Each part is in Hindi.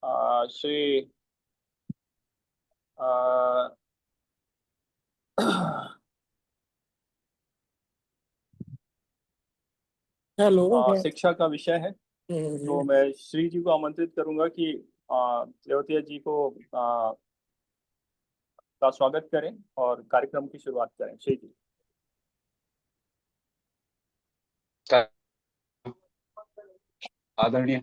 श्री हेलो। शिक्षा का विषय है, तो मैं श्री जी को आमंत्रित करूंगा कि रेवतिया जी को का स्वागत करें और कार्यक्रम की शुरुआत करें। श्री जी। आदरणीय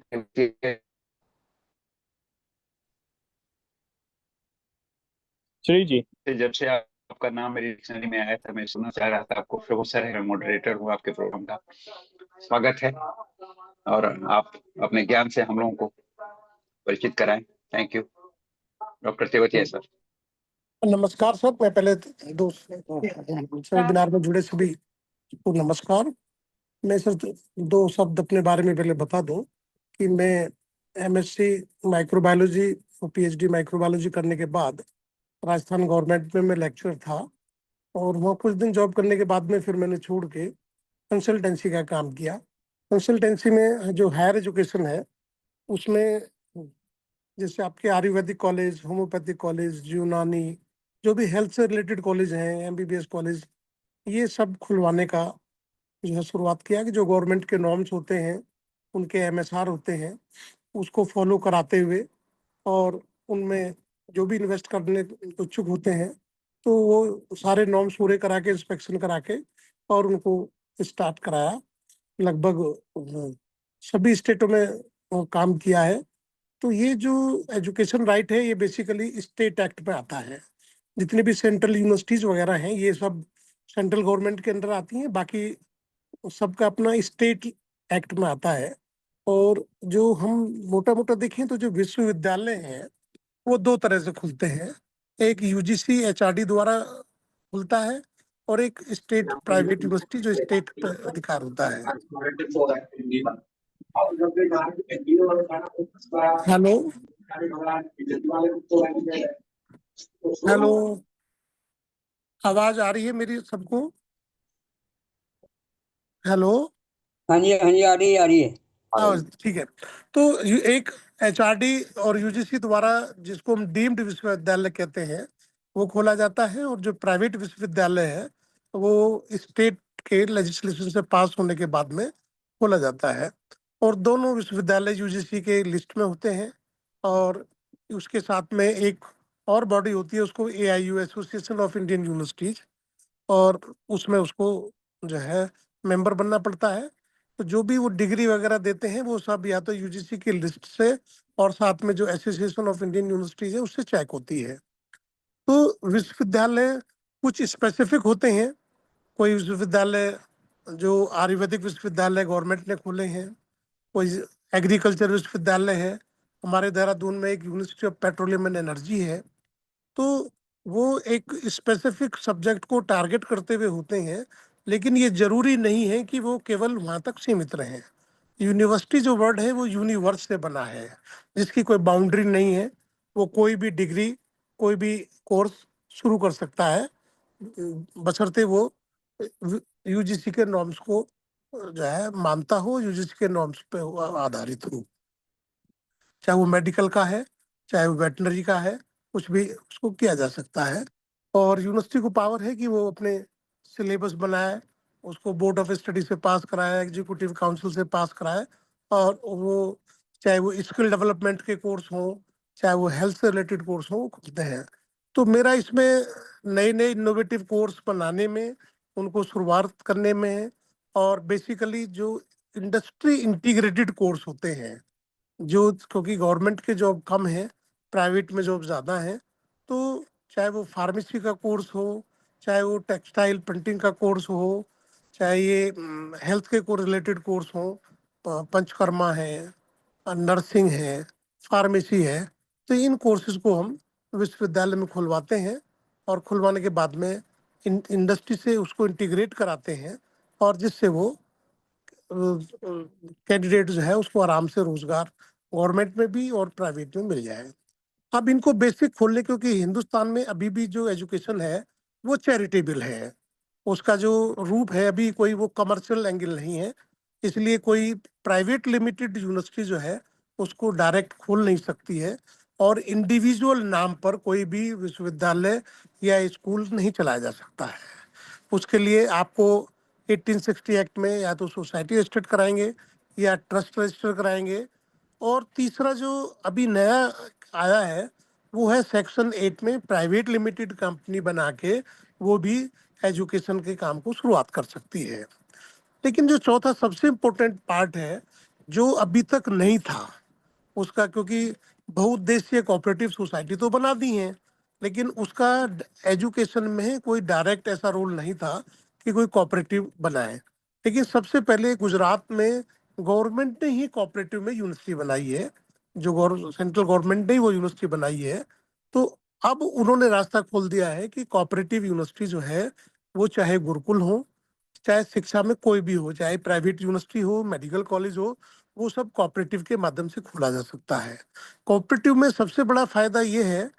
श्री जी, जब से आपका नाम मेरी डिक्शनरी में आया था, मैं सुनना चाह रहा था आपको। प्रभु सर है, मैं मॉडरेटर हूँ आपके प्रोग्राम का। स्वागत है और आप अपने ज्ञान से हम लोगों को परिचित कराएं। Thank you doctor Tewatia sir. नमस्कार सर, मैं पहले वेबिनार में जुड़े सभी को नमस्कार। मैं सर दो शब्द अपने बारे में पहले बता दूं कि मैं एमएससी माइक्रोबायोलॉजी और पीएचडी माइक्रोबायोलॉजी करने के बाद राजस्थान गवर्नमेंट में मैं लेक्चरर था, और वहाँ कुछ दिन जॉब करने के बाद में फिर मैंने छोड़ के कंसल्टेंसी का काम किया। कंसल्टेंसी में जो हायर एजुकेशन है उसमें जैसे आपके आयुर्वेदिक कॉलेज, होम्योपैथिक कॉलेज, यूनानी, जो भी हेल्थ से रिलेटेड कॉलेज हैं, एमबीबीएस कॉलेज, ये सब खुलवाने का जो है शुरुआत किया कि जो गवर्नमेंट के नॉर्म्स होते हैं, उनके एमएसआर होते हैं, उसको फॉलो कराते हुए और उनमें जो भी इन्वेस्ट करने इच्छुक होते हैं तो वो सारे नॉर्म्स पूरे करा के, इंस्पेक्शन करा के और उनको स्टार्ट कराया। लगभग सभी स्टेटों में काम किया है। तो ये जो एजुकेशन राइट है ये बेसिकली स्टेट एक्ट में आता है। जितनी भी सेंट्रल यूनिवर्सिटीज वगैरह हैं ये सब सेंट्रल गवर्नमेंट के अंदर आती हैं, बाकी सबका अपना स्टेट एक्ट में आता है। और जो हम मोटा मोटा देखें तो जो विश्वविद्यालय हैं वो दो तरह से खुलते हैं। एक यूजीसी एचआरडी द्वारा खुलता है और एक स्टेट प्राइवेट यूनिवर्सिटी जो स्टेट पर अधिकार होता है। हेलो हेलो, आवाज आ रही है मेरी सबको? हेलो, हाँ जी आ रही है। ठीक है। तो एक एचआरडी और यूजीसी द्वारा, जिसको हम डीम्ड विश्वविद्यालय कहते हैं, वो खोला जाता है, और जो प्राइवेट विश्वविद्यालय है वो स्टेट के लेजिस्लेशन से पास होने के बाद में खोला जाता है। और दोनों विश्वविद्यालय यूजीसी के लिस्ट में होते हैं। और उसके साथ में एक और बॉडी होती है, उसको AIU, association of Indian universities, और उसमें उसको जो है मेंबर बनना पड़ता है। तो जो भी वो डिग्री वगैरह देते हैं वो सब या तो यूजीसी की लिस्ट से और साथ में जो एसोसिएशन ऑफ इंडियन यूनिवर्सिटीज है उससे चेक होती है। तो विश्वविद्यालय कुछ स्पेसिफिक होते हैं। कोई विश्वविद्यालय जो आयुर्वेदिक विश्वविद्यालय गवर्नमेंट ने खोले हैं, कोई एग्रीकल्चर विश्वविद्यालय है, हमारे देहरादून में एक university of petroleum and energy है। तो वो एक स्पेसिफिक सब्जेक्ट को टारगेट करते हुए होते हैं, लेकिन ये जरूरी नहीं है कि वो केवल वहाँ तक सीमित रहें। यूनिवर्सिटी जो वर्ड है वो यूनिवर्स से बना है, जिसकी कोई बाउंड्री नहीं है। वो कोई भी डिग्री, कोई भी कोर्स शुरू कर सकता है, बशर्ते वो यूजीसी के नॉर्म्स को जो है मानता हो, यूजीसी के नॉर्म्स पे आधारित हो। चाहे वो मेडिकल का है, चाहे वो वेटनरी का है, कुछ भी उसको किया जा सकता है। और यूनिवर्सिटी को पावर है कि वो अपने सिलेबस बनाए, उसको बोर्ड ऑफ स्टडी से पास कराए, एग्जीक्यूटिव काउंसिल से पास कराए, और वो चाहे वो स्किल डेवलपमेंट के कोर्स हो, चाहे वो हेल्थ से रिलेटेड कोर्स हो, वो खुलते हैं। तो मेरा इसमें नए नए इनोवेटिव कोर्स बनाने में, उनको शुरुआत करने में, और बेसिकली जो इंडस्ट्री इंटीग्रेटेड कोर्स होते हैं, जो क्योंकि गवर्नमेंट के जॉब कम है, प्राइवेट में जॉब ज़्यादा है, तो चाहे वो फार्मेसी का कोर्स हो, चाहे वो टेक्सटाइल प्रिंटिंग का कोर्स हो, चाहे ये हेल्थ के को रिलेटेड कोर्स हो, पंचकर्मा है, नर्सिंग है, फार्मेसी है, तो इन कोर्सेज को हम विश्वविद्यालय में खुलवाते हैं, और खुलवाने के बाद में इंडस्ट्री से उसको इंटीग्रेट कराते हैं, और जिससे वो कैंडिडेट जो है उसको आराम से रोजगार गवर्नमेंट में भी और प्राइवेट में मिल जाए। अब इनको बेसिक खोलने, क्योंकि हिंदुस्तान में अभी भी जो एजुकेशन है वो चैरिटेबल है, उसका जो रूप है अभी कोई वो कमर्शियल एंगल नहीं है, इसलिए कोई प्राइवेट लिमिटेड यूनिवर्सिटी जो है उसको डायरेक्ट खोल नहीं सकती है, और इंडिविजुअल नाम पर कोई भी विश्वविद्यालय या स्कूल नहीं चलाया जा सकता है। उसके लिए आपको 1860 एक्ट में या तो सोसाइटी रजिस्टर्ड कराएंगे या ट्रस्ट रजिस्टर कराएंगे। और तीसरा जो अभी नया आया है वो है सेक्शन 8 में प्राइवेट लिमिटेड कंपनी बना के वो भी एजुकेशन के काम को शुरुआत कर सकती है। लेकिन जो चौथा सबसे इम्पोर्टेंट पार्ट है जो अभी तक नहीं था उसका, क्योंकि बहुउद्देशीय कोऑपरेटिव सोसाइटी तो बना दी है, लेकिन उसका एजुकेशन में कोई डायरेक्ट ऐसा रोल नहीं था कि कोई कोऑपरेटिव बनाए। लेकिन सबसे पहले गुजरात में गवर्नमेंट ने ही कोऑपरेटिव में यूनिवर्सिटी बनाई है, जो सेंट्रल गवर्नमेंट ने ही वो यूनिवर्सिटी बनाई है। तो अब उन्होंने रास्ता खोल दिया है कि कोऑपरेटिव यूनिवर्सिटी जो है वो चाहे गुरुकुल हो, चाहे शिक्षा में कोई भी हो, चाहे प्राइवेट यूनिवर्सिटी हो, मेडिकल कॉलेज हो, वो सब कोऑपरेटिव के माध्यम से खोला जा सकता है। कोऑपरेटिव में सबसे बड़ा फायदा ये है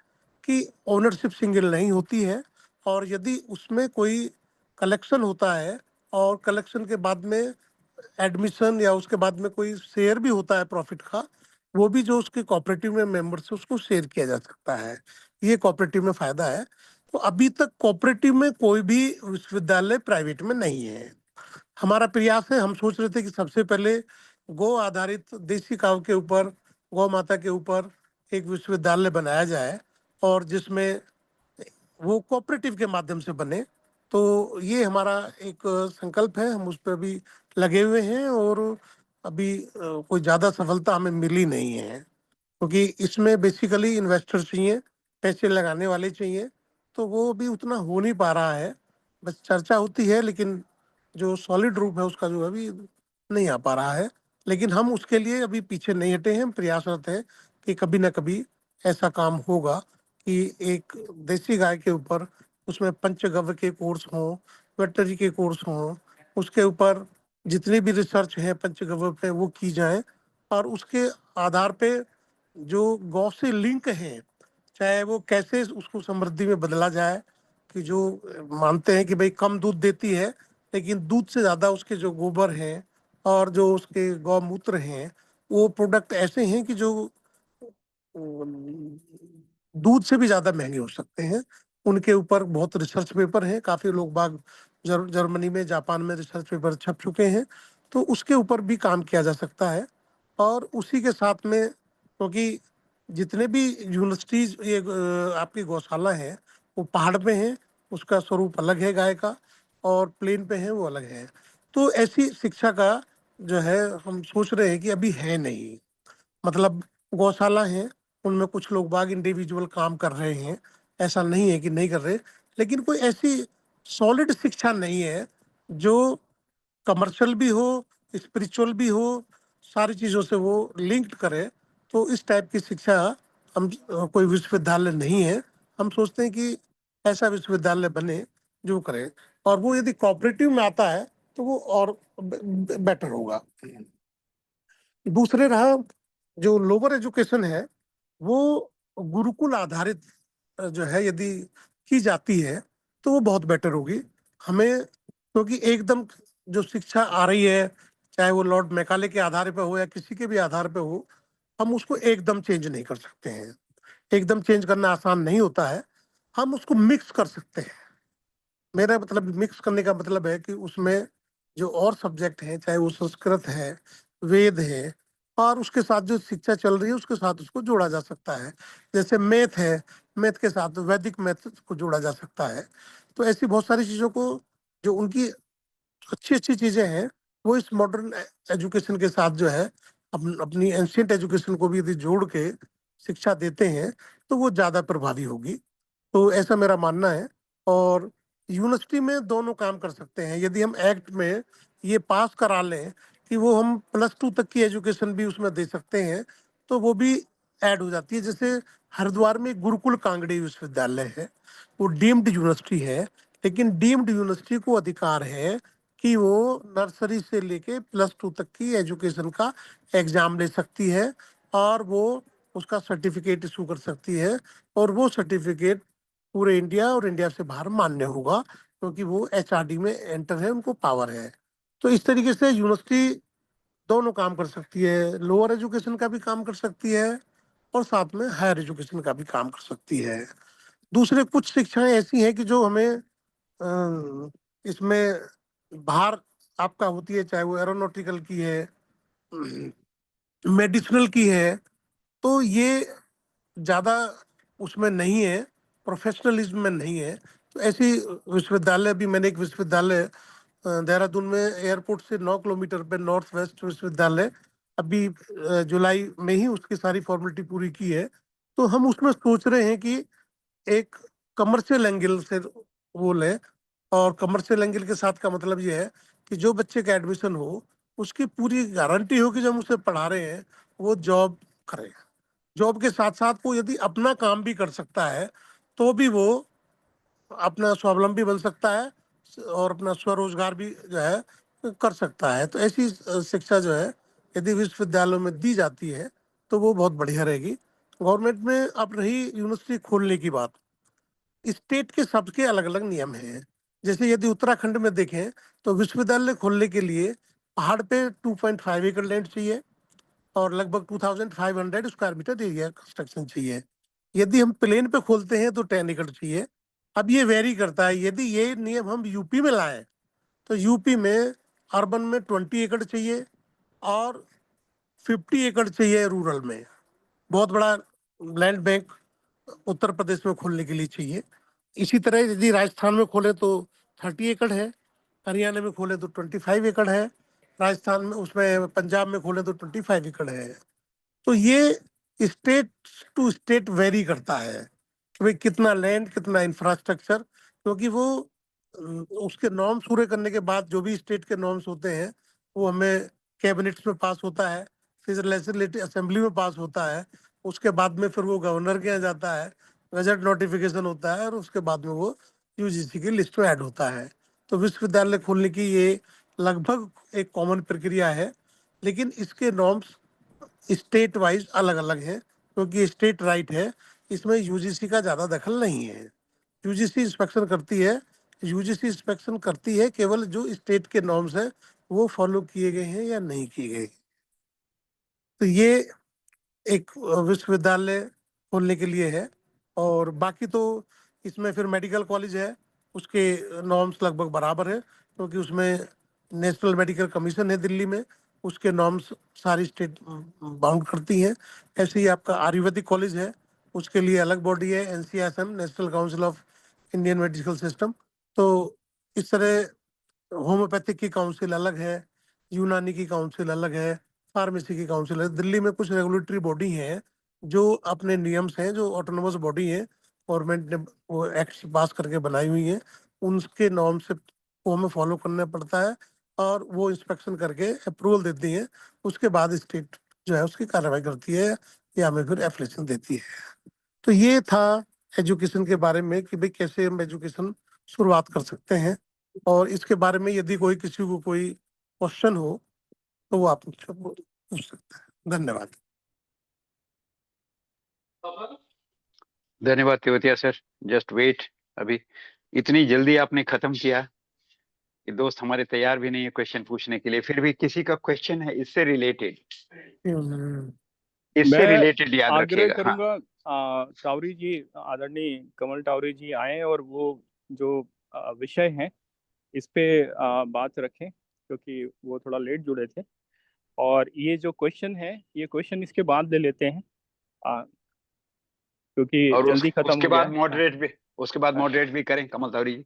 कि ओनरशिप सिंगल नहीं होती है, और यदि उसमें कोई कलेक्शन होता है और कलेक्शन के बाद में एडमिशन या उसके बाद में कोई शेयर भी होता है प्रॉफिट का, वो भी जो उसके कोऑपरेटिव में मेंबर्स है उसको शेयर किया जा सकता है। ये कोऑपरेटिव में फायदा है। तो अभी तक कोऑपरेटिव में कोई भी विश्वविद्यालय प्राइवेट में नहीं है। हमारा प्रयास है, हम सोच रहे थे कि सबसे पहले गौ आधारित देसी काव के ऊपर, गौ माता के ऊपर एक विश्वविद्यालय बनाया जाए, और जिसमें वो कोऑपरेटिव के माध्यम से बने। तो ये हमारा एक संकल्प है, हम उस पर भी लगे हुए हैं, और अभी कोई ज़्यादा सफलता हमें मिली नहीं है, क्योंकि इसमें बेसिकली इन्वेस्टर चाहिए, पैसे लगाने वाले चाहिए। तो वो भी उतना हो नहीं पा रहा है, बस चर्चा होती है, लेकिन जो सॉलिड रूप है उसका जो है अभी नहीं आ पा रहा है। लेकिन हम उसके लिए अभी पीछे नहीं हटे हैं, हम प्रयासरत हैं कि कभी ना कभी ऐसा काम होगा कि एक देसी गाय के ऊपर उसमें पंचगव्य के कोर्स हों, वेटनरी के कोर्स हों, उसके ऊपर जितनी भी रिसर्च है पंचगव्य पे वो की जाए, और उसके आधार पे जो गौ से लिंक है, चाहे वो कैसे उसको समृद्धि में बदला जाए, कि जो मानते हैं कि भाई कम दूध देती है, लेकिन दूध से ज़्यादा उसके जो गोबर हैं और जो उसके गौमूत्र हैं वो प्रोडक्ट ऐसे हैं कि जो दूध से भी ज़्यादा महंगे हो सकते हैं। उनके ऊपर बहुत रिसर्च पेपर हैं, काफ़ी लोग बाग जर्मनी में, जापान में रिसर्च पेपर छप चुके हैं। तो उसके ऊपर भी काम किया जा सकता है। और उसी के साथ में, क्योंकि जितने भी यूनिवर्सिटीज ये आपकी गौशाला है वो पहाड़ पे हैं, उसका स्वरूप अलग है गाय का, और प्लेन पे है वो अलग है। तो ऐसी शिक्षा का जो है हम सोच रहे हैं कि अभी है नहीं। मतलब गौशाला है, उनमें कुछ लोग बाग इंडिविजुअल काम कर रहे हैं, ऐसा नहीं है कि नहीं कर रहे, लेकिन कोई ऐसी सॉलिड शिक्षा नहीं है जो कमर्शियल भी हो, स्पिरिचुअल भी हो, सारी चीज़ों से वो लिंक्ड करे। तो इस टाइप की शिक्षा हम कोई विश्वविद्यालय नहीं है। हम सोचते हैं कि ऐसा विश्वविद्यालय बने जो करे, और वो यदि कोऑपरेटिव में आता है तो वो और बेटर होगा। दूसरे रहा, जो लोअर एजुकेशन है वो गुरुकुल आधारित जो है यदि की जाती है तो वो बहुत बेटर होगी हमें, क्योंकि एकदम जो शिक्षा आ रही है, चाहे वो लॉर्ड मैकाले के आधार पे हो या किसी के भी आधार पे हो, हम उसको एकदम चेंज नहीं कर सकते हैं। एकदम चेंज करना आसान नहीं होता है। हम उसको मिक्स कर सकते हैं। मेरा मतलब मिक्स करने का मतलब है कि उसमें जो और सब्जेक्ट हैं, चाहे वो संस्कृत है, वेद है, और उसके साथ जो शिक्षा चल रही है उसके साथ उसको जोड़ा जा सकता है। जैसे मैथ है, मैथ के साथ वैदिक मैथ को जोड़ा जा सकता है। तो ऐसी बहुत सारी चीज़ों को, जो उनकी अच्छी अच्छी चीज़ें हैं, वो इस मॉडर्न एजुकेशन के साथ जो है अपनी एंशियंट एजुकेशन को भी यदि जोड़ के शिक्षा देते हैं तो वो ज़्यादा प्रभावी होगी। तो ऐसा मेरा मानना है। और यूनिवर्सिटी में दोनों काम कर सकते हैं। यदि हम एक्ट में ये पास करा लें कि वो हम +2 तक की एजुकेशन भी उसमें दे सकते हैं, तो वो भी ऐड हो जाती है। जैसे हरिद्वार में गुरुकुल कांगड़ी विश्वविद्यालय है, वो डीम्ड यूनिवर्सिटी है, लेकिन डीम्ड यूनिवर्सिटी को अधिकार है कि वो नर्सरी से लेके +2 तक की एजुकेशन का एग्जाम ले सकती है, और वो उसका सर्टिफिकेट इशू कर सकती है, और वो सर्टिफिकेट पूरे इंडिया और इंडिया से बाहर मान्य होगा, क्योंकि वो HRD में एंटर है, उनको पावर है। तो इस तरीके से यूनिवर्सिटी दोनों काम कर सकती है, लोअर एजुकेशन का भी काम कर सकती है और साथ में हायर एजुकेशन का भी काम कर सकती है। दूसरे कुछ शिक्षाएं ऐसी हैं कि जो हमें इसमें बाहर आपका होती है, चाहे वो एरोनॉटिकल की है, मेडिसिनल की है, तो ये ज़्यादा उसमें नहीं है, प्रोफेशनलिज्म में नहीं है। तो ऐसी विश्वविद्यालय, अभी मैंने एक विश्वविद्यालय देहरादून में एयरपोर्ट से 9 किलोमीटर पे नॉर्थ वेस्ट विश्वविद्यालय, अभी जुलाई में ही उसकी सारी फॉर्मेलिटी पूरी की है। तो हम उसमें सोच रहे हैं कि एक कमर्शियल एंगल से वो लें, और कमर्शियल एंगल के साथ का मतलब ये है कि जो बच्चे का एडमिशन हो उसकी पूरी गारंटी हो कि जब हम उसे पढ़ा रहे हैं वो जॉब करे। जॉब के साथ साथ वो यदि अपना काम भी कर सकता है तो भी वो अपना स्वावलंबी बन सकता है और अपना स्वरोजगार भी जो है कर सकता है। तो ऐसी शिक्षा जो है यदि विश्वविद्यालयों में दी जाती है तो वो बहुत बढ़िया रहेगी। गवर्नमेंट में अब रही यूनिवर्सिटी खोलने की बात, स्टेट के सबके अलग अलग नियम हैं। जैसे यदि उत्तराखंड में देखें तो विश्वविद्यालय खोलने के लिए पहाड़ पे 2.5 एकड़ लैंड चाहिए और लगभग 2500 स्क्वायर मीटर एरिया कंस्ट्रक्शन चाहिए। यदि हम प्लेन पे खोलते हैं तो 10 एकड़ चाहिए। अब ये वेरी करता है, यदि ये नियम हम यूपी में लाएं तो यूपी में अर्बन में 20 एकड़ चाहिए और 50 एकड़ चाहिए रूरल में। बहुत बड़ा लैंड बैंक उत्तर प्रदेश में खोलने के लिए चाहिए। इसी तरह यदि राजस्थान में खोले तो 30 एकड़ है, हरियाणा में खोले तो 25 एकड़ है, राजस्थान में उसमें पंजाब में खोले तो 25 एकड़ है। तो ये स्टेट टू स्टेट वेरी करता है कि भाई कितना लैंड, कितना इंफ्रास्ट्रक्चर, क्योंकि वो उसके नॉर्म्स पूरे करने के बाद जो भी स्टेट के नॉर्म्स होते हैं वो हमें कैबिनेट्स में पास होता है, फिर लेजिस्लेटिव असेंबली में पास होता है, उसके बाद में फिर वो गवर्नर के यहाँ जाता है, गजट नोटिफिकेशन होता है और उसके बाद में वो यूजीसी की लिस्ट में ऐड होता है। तो विश्वविद्यालय खोलने की ये लगभग एक कॉमन प्रक्रिया है, लेकिन इसके नॉर्म्स स्टेट वाइज अलग अलग है क्योंकि स्टेट राइट है। इसमें यूजीसी का ज़्यादा दखल नहीं है। यूजीसी इंस्पेक्शन करती है, यूजीसी इंस्पेक्शन करती है केवल जो स्टेट के नॉर्म्स हैं वो फॉलो किए गए हैं या नहीं किए गए। तो ये एक विश्वविद्यालय खोलने के लिए है। और बाकी तो इसमें फिर मेडिकल कॉलेज है, उसके नॉर्म्स लगभग बराबर है क्योंकि उसमें नेशनल मेडिकल कमीशन है दिल्ली में, उसके नॉर्म्स सारी स्टेट बाउंड करती हैं। ऐसे ही आपका आयुर्वेदिक कॉलेज है, उसके लिए अलग बॉडी है, NCISM, national council of Indian medical system. तो इस तरह होम्योपैथिक की काउंसिल अलग है, यूनानी की काउंसिल अलग है, फार्मेसी की काउंसिल है। दिल्ली में कुछ रेगुलेटरी बॉडी हैं जो अपने नियम्स हैं, जो ऑटोनोमस बॉडी है, गवर्नमेंट ने वो एक्ट पास करके बनाई हुई है, उनके नॉर्म से वो हमें फॉलो करना पड़ता है और वो इंस्पेक्शन करके अप्रूवल देती है। उसके बाद स्टेट जो है उसकी कार्रवाई करती है या हमें फिर एप्लीकेशन देती है। तो ये था एजुकेशन के बारे में कि भाई कैसे हम एजुकेशन शुरुआत कर सकते हैं। और इसके बारे में यदि कोई किसी को कोई क्वेश्चन हो तो वो आप मुझसे पूछ सकते हैं। धन्यवाद। धन्यवाद केवटिया सर। जस्ट वेट, अभी इतनी जल्दी आपने खत्म किया कि दोस्त हमारे तैयार भी नहीं है क्वेश्चन पूछने के लिए। फिर भी किसी का क्वेश्चन है इससे रिलेटेड, इससे मैं रिलेटेड याद आग्रह रखिएगा। हाँ, करूंगा टावरी जी, आदरणीय कमल टावरी जी आए और वो जो विषय है इस पे बात रखें, क्योंकि वो थोड़ा लेट जुड़े थे। और ये जो क्वेश्चन है, ये क्वेश्चन इसके बाद ले लेते हैं क्योंकि और जल्दी खत्म उसके हो गया बाद है। मॉडरेट भी, उसके बाद मॉडरेट भी करें कमल तावरी जी।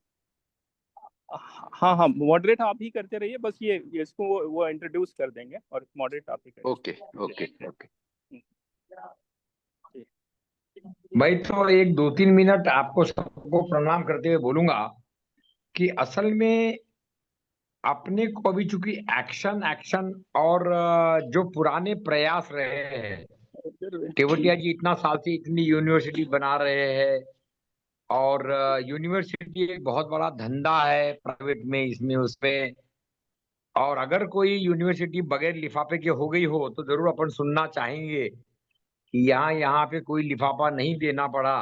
हाँ हाँ, मॉडरेट आप ही करते रहिए, बस ये इसको वो इंट्रोड्यूस कर देंगे और मॉडरेट आप ही करेंगे। Okay okay okay. भाई तो एक 2-3 मिनट आपको सबको प्रणाम करते हुए बोलूंगा कि असल में अपने को अभी चूंकि एक्शन एक्शन और जो पुराने प्रयास रहे हैं, केवटिया जी इतना साल से इतनी यूनिवर्सिटी बना रहे हैं और यूनिवर्सिटी एक बहुत बड़ा धंधा है प्राइवेट में, इसमें उसमें। और अगर कोई यूनिवर्सिटी बगैर लिफाफे के हो गई हो तो जरूर अपन सुनना चाहेंगे कि यहाँ यहाँ पे कोई लिफाफा नहीं देना पड़ा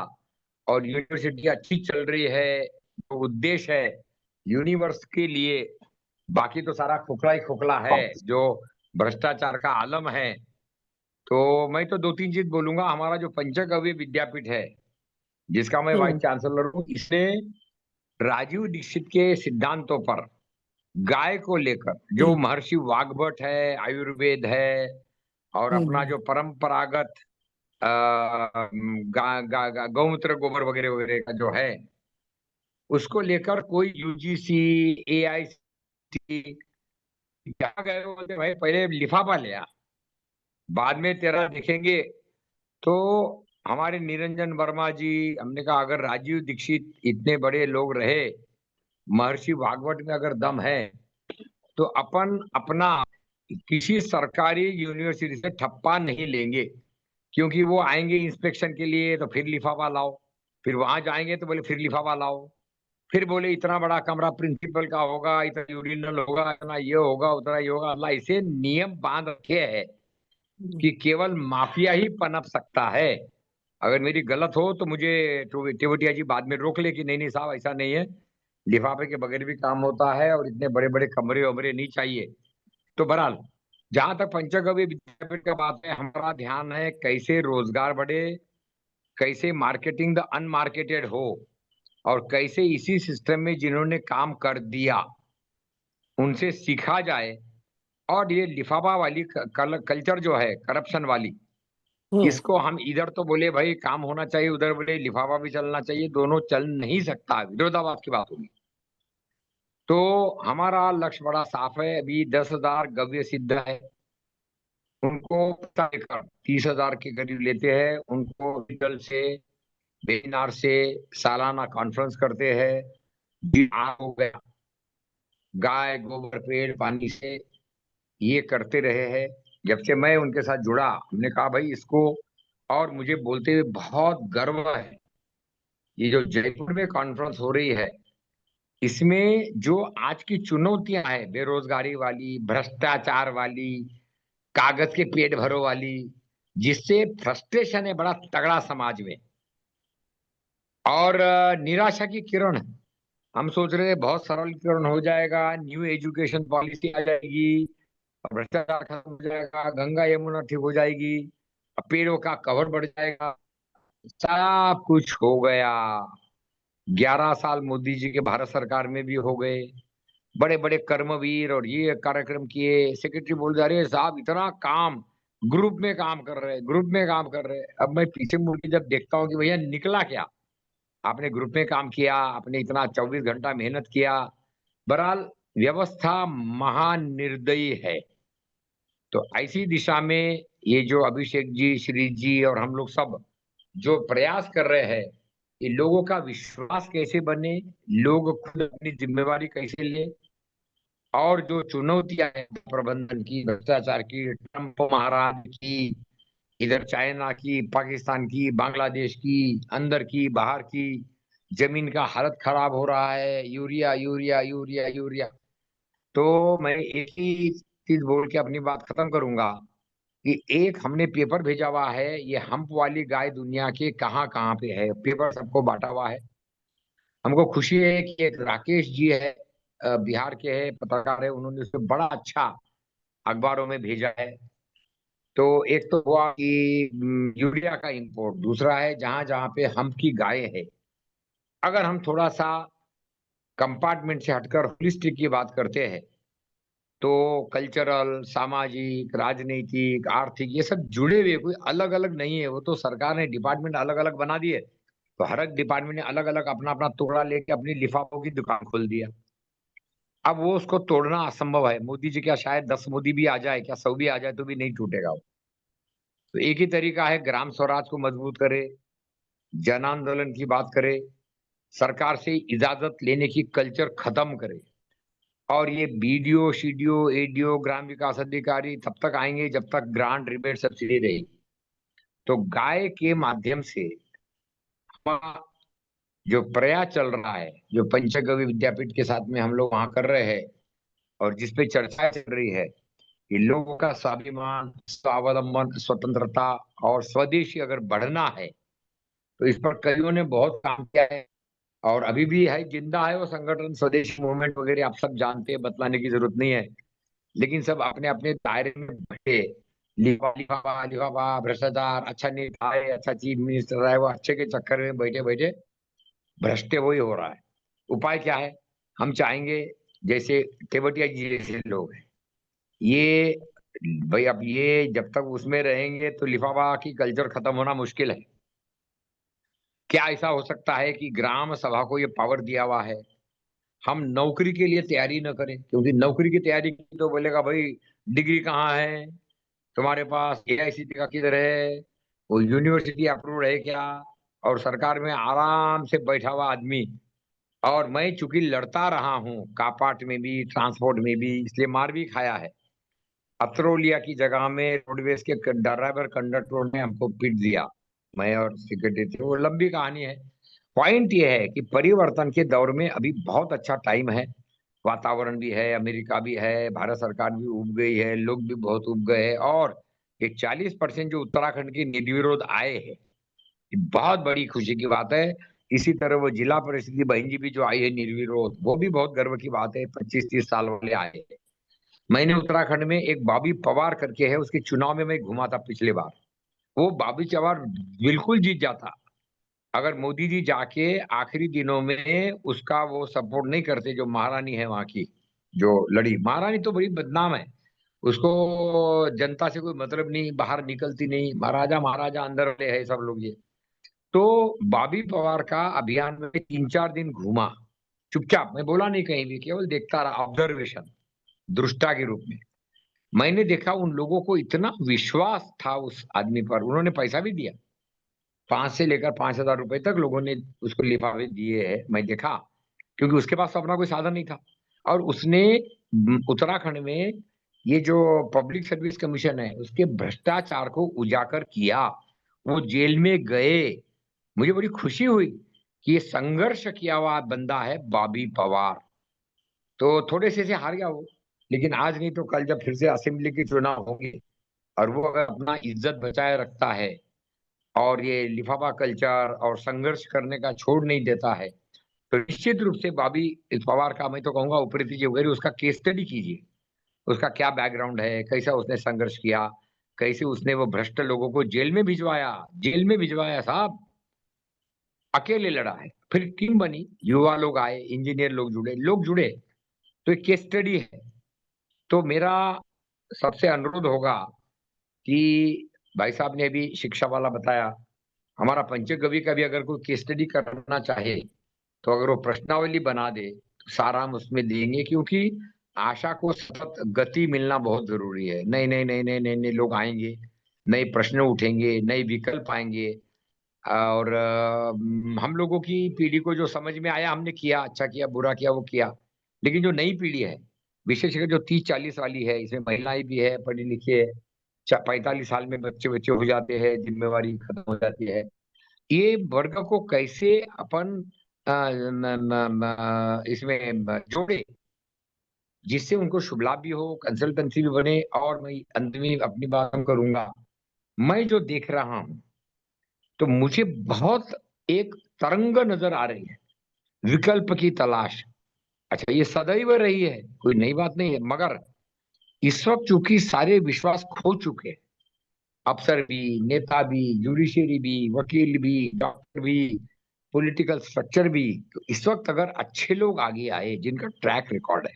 और यूनिवर्सिटी अच्छी चल रही है। जो उद्देश्य है यूनिवर्स के लिए, बाकी तो सारा खोखला ही खोखला है। जो भ्रष्टाचार का आलम है। तो मैं तो 2-3 चीज बोलूंगा। हमारा जो पंचगव्य विद्यापीठ है, जिसका मैं वाइस चांसलर हूँ, इसने राजीव दीक्षित के सिद्धांतों पर गाय को लेकर जो महर्षि वाग्भट है, आयुर्वेद है, और अपना जो परंपरागत गौमूत्र गोबर वगैरह वगैरह का जो है, उसको लेकर कोई यूजीसी, एआईसी क्या गए, बोलते भाई पहले लिफाफा ले आ, बाद में तेरा देखेंगे। तो हमारे निरंजन वर्मा जी, हमने कहा अगर राजीव दीक्षित इतने बड़े लोग रहे, महर्षि भागवत में अगर दम है, तो अपन अपना किसी सरकारी यूनिवर्सिटी से ठप्पा नहीं लेंगे। क्योंकि वो आएंगे इंस्पेक्शन के लिए तो फिर लिफाफा लाओ, फिर वहां जाएंगे तो बोले फिर लिफाफा लाओ, फिर बोले इतना बड़ा कमरा प्रिंसिपल का होगा, इतना यूरिनल होगा, इतना ये होगा, उतना ये होगा। अल्लाह इसे नियम बांध रखे है कि केवल माफिया ही पनप सकता है। अगर मेरी गलत हो तो मुझे टेवटिया जी बाद में रोक ले कि नहीं नहीं साहब ऐसा नहीं है, लिफाफे के बगैर भी काम होता है और इतने बड़े बड़े कमरे वमरे नहीं चाहिए। तो बहरहाल, जहां तक पंचगव्य विद्यापीठ का बात है, हमारा ध्यान है कैसे रोजगार बढ़े, कैसे मार्केटिंग द अनमार्केटेड हो, और कैसे इसी सिस्टम में जिन्होंने काम कर दिया उनसे सीखा जाए। और ये लिफाफा वाली कल्चर जो है, करप्शन वाली, इसको हम इधर तो बोले भाई काम होना चाहिए, उधर बोले लिफाफा भी चलना चाहिए, दोनों चल नहीं सकता, विरोधाभास की बात होगी। तो हमारा लक्ष्य बड़ा साफ है। अभी 10,000 गव्य सिद्ध है, उनको 30,000 के करीब लेते हैं। उनको डिजिटल से, वेबिनार से सालाना कॉन्फ्रेंस करते हैं। हो गया गाय गोबर पेड़ पानी से ये करते रहे हैं। जब से मैं उनके साथ जुड़ा, हमने कहा भाई इसको, और मुझे बोलते हुए बहुत गर्व है, ये जो जयपुर में कॉन्फ्रेंस हो रही है, इसमें जो आज की चुनौतियां हैं, बेरोजगारी वाली, भ्रष्टाचार वाली, कागज के पेट भरो वाली, जिससे फ्रस्ट्रेशन है बड़ा तगड़ा समाज में, और निराशा की किरण। हम सोच रहे थे बहुत सरलीकरण हो जाएगा, न्यू एजुकेशन पॉलिसी आ जाएगी, भ्रष्टाचार खत्म हो जाएगा, गंगा यमुना ठीक हो जाएगी, पेड़ों का कवर बढ़ जाएगा। सब कुछ हो गया। 11 साल मोदी जी के भारत सरकार में भी हो गए, बड़े बड़े कर्मवीर और ये कार्यक्रम किए। सेक्रेटरी बोल जा रहे साहब इतना काम, ग्रुप में काम कर रहे, ग्रुप में काम कर रहे। अब मैं पीछे मुड़ के जब देखता हूँ कि भैया निकला क्या, आपने ग्रुप में काम किया, आपने इतना 24 घंटा मेहनत किया। बहरहाल व्यवस्था महानिर्दयी है। तो ऐसी दिशा में ये जो अभिषेक जी, श्री जी और हम लोग सब जो प्रयास कर रहे हैं, ये लोगों का विश्वास कैसे बने, लोग खुद अपनी जिम्मेवारी कैसे ले, और जो चुनौतियां हैं प्रबंधन की, भ्रष्टाचार की, ट्रंप महाराज की, इधर चाइना की, पाकिस्तान की, बांग्लादेश की, अंदर की बाहर की, जमीन का हालत खराब हो रहा है, यूरिया यूरिया यूरिया यूरिया। तो मैं एक ही चीज बोल के अपनी बात खत्म करूंगा कि एक हमने पेपर भेजा हुआ है, ये हम्प वाली गाय दुनिया के कहाँ कहाँ पे है, पेपर सबको बांटा हुआ है। हमको खुशी है कि एक राकेश जी है, बिहार के है, पत्रकार है, उन्होंने उसे बड़ा अच्छा अखबारों में भेजा है। तो एक तो हुआ कि यूरिया का इंपोर्ट, दूसरा है जहां जहां पे हम्प की गाय है, अगर हम थोड़ा सा कंपार्टमेंट से हटकर होलिस्टिक की बात करते हैं, तो कल्चरल, सामाजिक, राजनीतिक, आर्थिक, ये सब जुड़े हुए, कोई अलग अलग नहीं है। वो तो सरकार ने डिपार्टमेंट अलग अलग बना दिए, तो हर एक डिपार्टमेंट ने अलग अलग अपना अपना टुकड़ा लेके अपनी लिफाफों की दुकान खोल दिया। अब वो उसको तोड़ना असंभव है। मोदी जी क्या, शायद 10 मोदी भी आ जाए, क्या 100 भी आ जाए तो भी नहीं टूटेगा वो। तो एक ही तरीका है, ग्राम स्वराज को मजबूत करे, जन आंदोलन की बात करे, सरकार से इजाजत लेने की कल्चर खत्म करे। और ये बीडीओ, सीडीओ, एडीओ, ग्राम विकास अधिकारी तब तक आएंगे जब तक ग्रांट, रिबेट, सब्सिडी रहेगी। तो गाय के माध्यम से हमारा जो प्रयास चल रहा है, जो पंचगव्य विद्यापीठ के साथ में हम लोग वहां कर रहे हैं, और जिसपे चर्चा चल रही है कि लोगों का स्वाभिमान, स्वावलंबन, स्वतंत्रता और स्वदेशी अगर बढ़ना है, तो इस पर कईयों ने बहुत काम किया है, और अभी भी है, जिंदा है वो संगठन, स्वदेशी मूवमेंट वगैरह आप सब जानते हैं, बतलाने की जरूरत नहीं है। लेकिन सब अपने अपने दायरे में बैठे, लिफाफा लिफाफा भ्रष्टाचार, अच्छा नेता है, अच्छा चीफ मिनिस्टर है, वो अच्छे के चक्कर में बैठे बैठे भ्रष्ट वही हो रहा है। उपाय क्या है? हम चाहेंगे जैसे तेवतिया जी जैसे लोग हैं, ये भाई अब ये जब तक उसमें रहेंगे तो लिफाफा की कल्चर खत्म होना मुश्किल है। क्या ऐसा हो सकता है कि ग्राम सभा को ये पावर दिया हुआ है, हम नौकरी के लिए तैयारी न करें? क्योंकि नौकरी की तैयारी की तो बोलेगा भाई डिग्री कहाँ है तुम्हारे पास, एआईसीटी का किधर है, वो यूनिवर्सिटी अप्रूव है क्या? और सरकार में आराम से बैठा हुआ आदमी, और मैं चूंकि लड़ता रहा हूँ कापाट में भी ट्रांसपोर्ट में भी, इसलिए मार भी खाया है। अतरौलिया की जगह में रोडवेज के ड्राइवर कंडक्टरों ने हमको पीट दिया, मैं और सेक्रेटरी थे, वो लंबी कहानी है। पॉइंट ये है कि परिवर्तन के दौर में अभी बहुत अच्छा टाइम है, वातावरण भी है, अमेरिका भी है, भारत सरकार भी उब गई है, लोग भी बहुत उब गए हैं, और ये 40% जो उत्तराखंड के निर्विरोध आए हैं, ये बहुत बड़ी खुशी की बात है। इसी तरह वो जिला परिषद की बहन जी भी जो आई है निर्विरोध, वो भी बहुत गर्व की बात है, 25-30 साल वाले आए हैं। मैंने उत्तराखंड में एक बॉबी पवार करके है, उसके चुनाव में मैं घुमा था पिछले बार, वो बॉबी पवार बिल्कुल जीत जाता अगर मोदी जी जाके आखिरी दिनों में उसका वो सपोर्ट नहीं करते। जो महारानी है वहां की, जो लड़ी महारानी तो बड़ी बदनाम है, उसको जनता से कोई मतलब नहीं, बाहर निकलती नहीं, महाराजा महाराजा अंदर वाले है सब लोग ये। तो बॉबी पवार का अभियान में 3-4 दिन घूमा चुपचाप, मैं बोला नहीं कहीं भी, केवल देखता रहा, ऑब्जर्वेशन, दृष्टा के रूप में। मैंने देखा उन लोगों को इतना विश्वास था उस आदमी पर, उन्होंने पैसा भी दिया, 5 से लेकर 5,000 रुपए तक लोगों ने उसको लिफाफे दिए हैं, मैं देखा, क्योंकि उसके पास तो अपना कोई साधन नहीं था। और उसने उत्तराखंड में ये जो पब्लिक सर्विस कमीशन है उसके भ्रष्टाचार को उजागर किया, वो जेल में गए। मुझे बड़ी खुशी हुई कि ये संघर्ष किया हुआ बंदा है बॉबी पवार। तो थोड़े से हार गया वो, लेकिन आज नहीं तो कल जब फिर से असेंबली के चुनाव होंगे और वो अगर अपना इज्जत बचाए रखता है और ये लिफाफा कल्चर और संघर्ष करने का छोड़ नहीं देता है, तो निश्चित रूप से बॉबी पवार का मैं तो कहूंगा ऊपरी वगैरह उसका केस स्टडी कीजिए, उसका क्या बैकग्राउंड है, कैसा उसने संघर्ष किया, कैसे उसने वो भ्रष्ट लोगों को जेल में भिजवाया, जेल में भिजवाया साहब, अकेले लड़ा है। फिर टीम बनी, युवा लोग आए, इंजीनियर लोग जुड़े, तो एक केस स्टडी है। तो मेरा सबसे अनुरोध होगा कि भाई साहब ने अभी शिक्षा वाला बताया, हमारा पंचगव्य का भी अगर कोई केस स्टडी करना चाहे तो अगर वो प्रश्नावली बना दे तो सारा हम उसमें देंगे, क्योंकि आशा को सतत गति मिलना बहुत जरूरी है। नए नए नए नए नए नए लोग आएंगे, नए प्रश्न उठेंगे, नए विकल्प आएंगे, और हम लोगों की पीढ़ी को जो समझ में आया हमने किया, अच्छा किया बुरा किया वो किया, लेकिन जो नई पीढ़ी है, विशेषकर जो 30-40 वाली है, इसमें महिलाएं भी है, पढ़ी लिखी है, 45 साल में बच्चे बच्चे हो जाते हैं, जिम्मेवारी खत्म हो जाती है, ये वर्ग को कैसे अपन इसमें जोड़े, जिससे उनको शुभ लाभ भी हो, कंसल्टेंसी भी बने। और मैं अंत में अपनी बात करूंगा, मैं जो देख रहा हूं तो मुझे बहुत एक तरंग नजर आ रही है, विकल्प की तलाश। अच्छा, ये सदैव रही है, कोई नई बात नहीं है, मगर इस वक्त चूंकि सारे विश्वास खो चुके हैं, अफसर भी, नेता भी, जुडिशियरी भी, वकील भी, डॉक्टर भी, पॉलिटिकल स्ट्रक्चर भी, तो इस वक्त अगर अच्छे लोग आगे आए जिनका ट्रैक रिकॉर्ड है,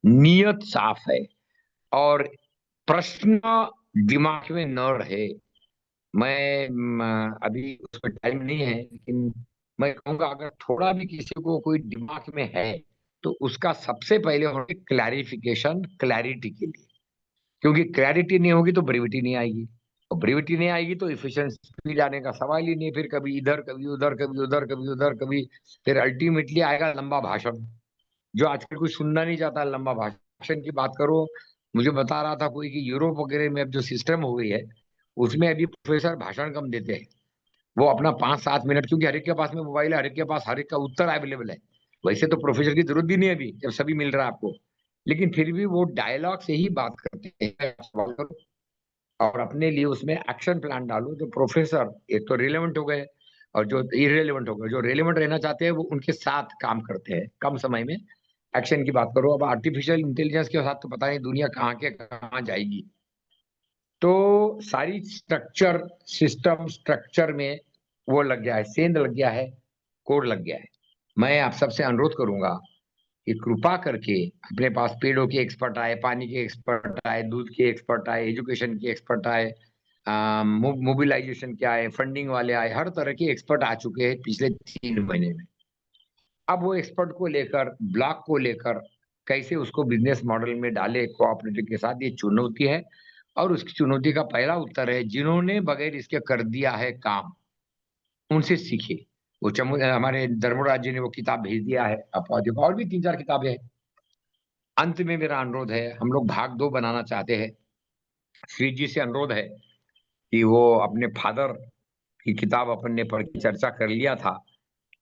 नियत साफ है, और प्रश्न दिमाग में न रहे, मैं अभी उसमें टाइम नहीं है, लेकिन मैं कहूंगा अगर थोड़ा भी किसी को कोई दिमाग में है तो उसका सबसे पहले होगा क्लैरिफिकेशन, क्लैरिटी के लिए, क्योंकि क्लैरिटी नहीं होगी तो ब्रेविटी नहीं आएगी, और ब्रेविटी नहीं आएगी तो इफिशिएंसी जाने का सवाल ही नहीं, फिर कभी इधर कभी उधर कभी उधर कभी उधर कभी, फिर अल्टीमेटली आएगा लंबा भाषण, जो आजकल कोई सुनना नहीं चाहता। लंबा भाषण की बात करो, मुझे बता रहा था कोई कि यूरोप वगैरह में अब जो सिस्टम हो गई है उसमें अभी प्रोफेसर भाषण कम देते हैं, वो अपना 5-7 मिनट, क्योंकि हर एक के पास में मोबाइल है, हर एक के पास हर एक का उत्तर अवेलेबल है, वैसे तो प्रोफेसर की जरूरत भी नहीं है अभी जब सभी मिल रहा है आपको, लेकिन फिर भी वो डायलॉग से ही बात करते हैं, सवाल करो और अपने लिए उसमें एक्शन प्लान डालो। तो प्रोफेसर एक तो रिलेवेंट हो गए, और जो इरेलेवेंट हो गए, जो रेलेवेंट रहना चाहते हैं वो उनके साथ काम करते हैं कम समय में, एक्शन की बात करो। अब आर्टिफिशियल इंटेलिजेंस के साथ तो पता नहीं दुनिया कहाँ के कहाँ जाएगी। तो सारी स्ट्रक्चर, सिस्टम स्ट्रक्चर में वो लग गया है, सेंध लग गया है, कोड लग गया है। मैं आप सबसे अनुरोध करूंगा कि कृपा करके अपने पास पेड़ों के एक्सपर्ट आए, पानी के एक्सपर्ट आए, दूध के एक्सपर्ट आए, एजुकेशन के एक्सपर्ट आए, मोबिलाइजेशन के आए, फंडिंग वाले आए, हर तरह के एक्सपर्ट आ चुके हैं पिछले 3 महीने में। अब वो एक्सपर्ट को लेकर, ब्लॉक को लेकर कैसे उसको बिजनेस मॉडल में डाले कोऑपरेटिव के साथ, ये चुनौती है। और उस चुनौती का पहला उत्तर है, जिन्होंने बगैर इसके कर दिया है काम, उनसे सीखे। वो हमारे धर्मराज जी ने वो किताब भेज दिया है अपवादियों का, और भी 3-4 किताबें हैं। अंत में मेरा अनुरोध है, हम लोग भाग 2 बनाना चाहते हैं। श्री जी से अनुरोध है कि वो अपने फादर की किताब अपन ने पढ़ के चर्चा कर लिया था,